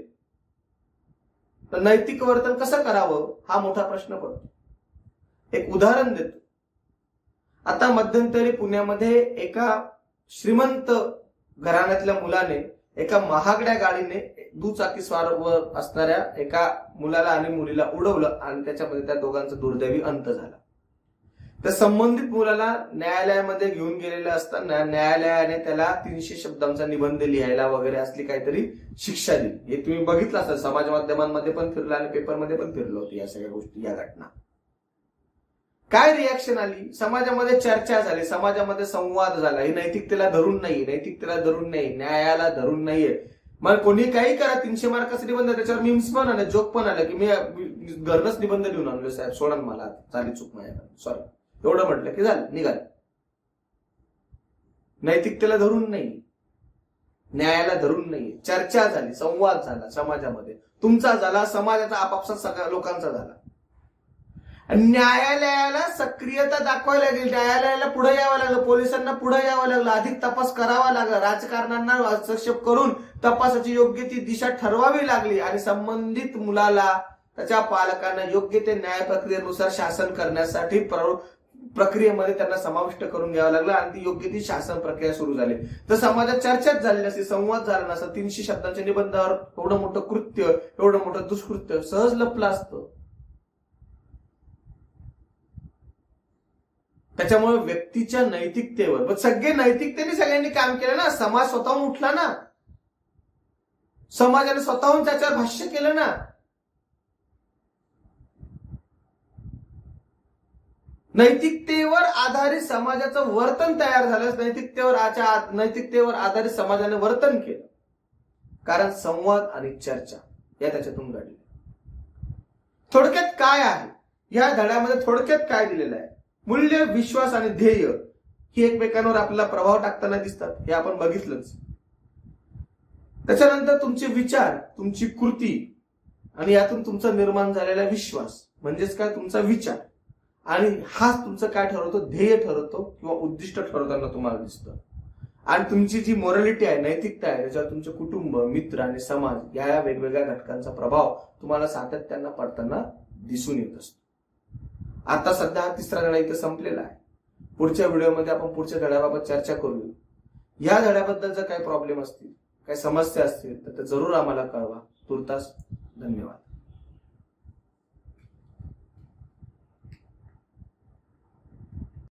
तर नैतिक वर्तन कसं करावं हा मोठा प्रश्न पडतो. एक उदाहरण देतो. आता मध्यंतरी पुण्यामध्ये एका श्रीमंत घराण्यातल्या मुलाने एका महागड्या गाडीने दुचाकी स्वार असणाऱ्या एका मुलाला आणि मुलीला उडवलं आणि त्याच्यामध्ये त्या दोघांचा दुर्दैवी अंत झाला. तर संबंधित मुलाला न्यायालयामध्ये घेऊन गेलेलं असताना न्यायालयाने त्याला 300 शब्दांचा निबंध लिहायला वगैरे असली काहीतरी शिक्षा दिली. हे तुम्ही बघितलं असेल, समाज माध्यमांमध्ये पण फिरलं आणि पेपरमध्ये पण फिरलं होतं या सगळ्या गोष्टी, या घटना. काय रिॲक्शन आली, समाजामध्ये चर्चा झाली, समाजामध्ये संवाद झाला. ही नैतिकतेला धरून नाही, नैतिकतेला धरून नाही, न्यायाला धरून नाहीये. मग कोणी काही करा, 300 मार्काचा निबंध, त्याच्यावर मीम्स पण आले, जोक पण आले की मी घरनच निबंध लिहून आणलो साहेब, सोडा मला, झाली चूक माझ्याकडे, सॉरी, एवढं म्हटलं की झालं, निघालं. नैतिकतेला धरून नाही, न्यायाला धरून नाही, चर्चा झाली, संवाद झाला समाजामध्ये, तुमचा झाला, समाजाचा आपापसात सगळ्या लोकांचा झाला. न्यायालयाला सक्रियता दाखवायला लागेल, न्यायालयाला पुढे यावं लागलं, पोलिसांना पुढे यावं लागलं, अधिक तपास करावा लागला, राजकारण्यांना हस्तक्षेप करून तपासाची योग्य ती दिशा ठरवावी लागली आणि संबंधित मुलाला त्याच्या पालकांना योग्य ते न्याय प्रक्रियेनुसार शासन करण्यासाठी प्रक्रियेमध्ये त्यांना समाविष्ट करून घ्यावं लागलं आणि ती योग्य ती शासन प्रक्रिया सुरू झाली. तर समाजात चर्चाच झाली नसती, संवाद झाला नसता, 300 शब्दांच्या निबंधावर एवढं मोठं कृत्य, एवढं मोठं दुष्कृत्य सहज लपलं असतं. त्याच्यामुळे व्यक्तीच्या नैतिकतेवर सगळे नैतिकतेने सगळ्यांनी काम केलं ना, समाज स्वतःहून उठला ना, समाजाने स्वतःहून त्याच्यावर भाष्य केलं ना. नैतिकतेवर आधारित समाजाचं वर्तन तयार झालं, नैतिकतेवर आधारित समाजाने वर्तन केलं, कारण संवाद आणि चर्चा या त्याच्यातून घडली. थोडक्यात काय आहे या धड्यामध्ये, थोडक्यात काय दिलेलं आहे, मूल्य, विश्वास आणि ध्येय ही एकमेकांवर आपल्याला प्रभाव टाकताना दिसतात, हे आपण बघितलंच. त्याच्यानंतर तुमचे विचार, तुमची कृती आणि यातून तुमचा निर्माण झालेला विश्वास म्हणजेच काय, तुमचा विचार, आणि हाच तुमचं काय ठरवतो, ध्येय ठरवतो किंवा उद्दिष्ट ठरवताना तुम्हाला दिसतं. आणि तुमची जी मोरॅलिटी आहे, नैतिकता आहे, त्याच्यावर तुमचे कुटुंब, मित्र आणि समाज या वेगवेगळ्या घटकांचा प्रभाव तुम्हाला सातत्यानं पडताना दिसून येत असतो. आता सध्या हा 3रा धडा इथं संपलेला आहे. पुढच्या व्हिडिओमध्ये आपण पुढच्या धड्याबाबत चर्चा करू. या धड्याबद्दल जर काही प्रॉब्लेम असतील, काही समस्या असतील तर जरूर आम्हाला कळवा. तुर्तास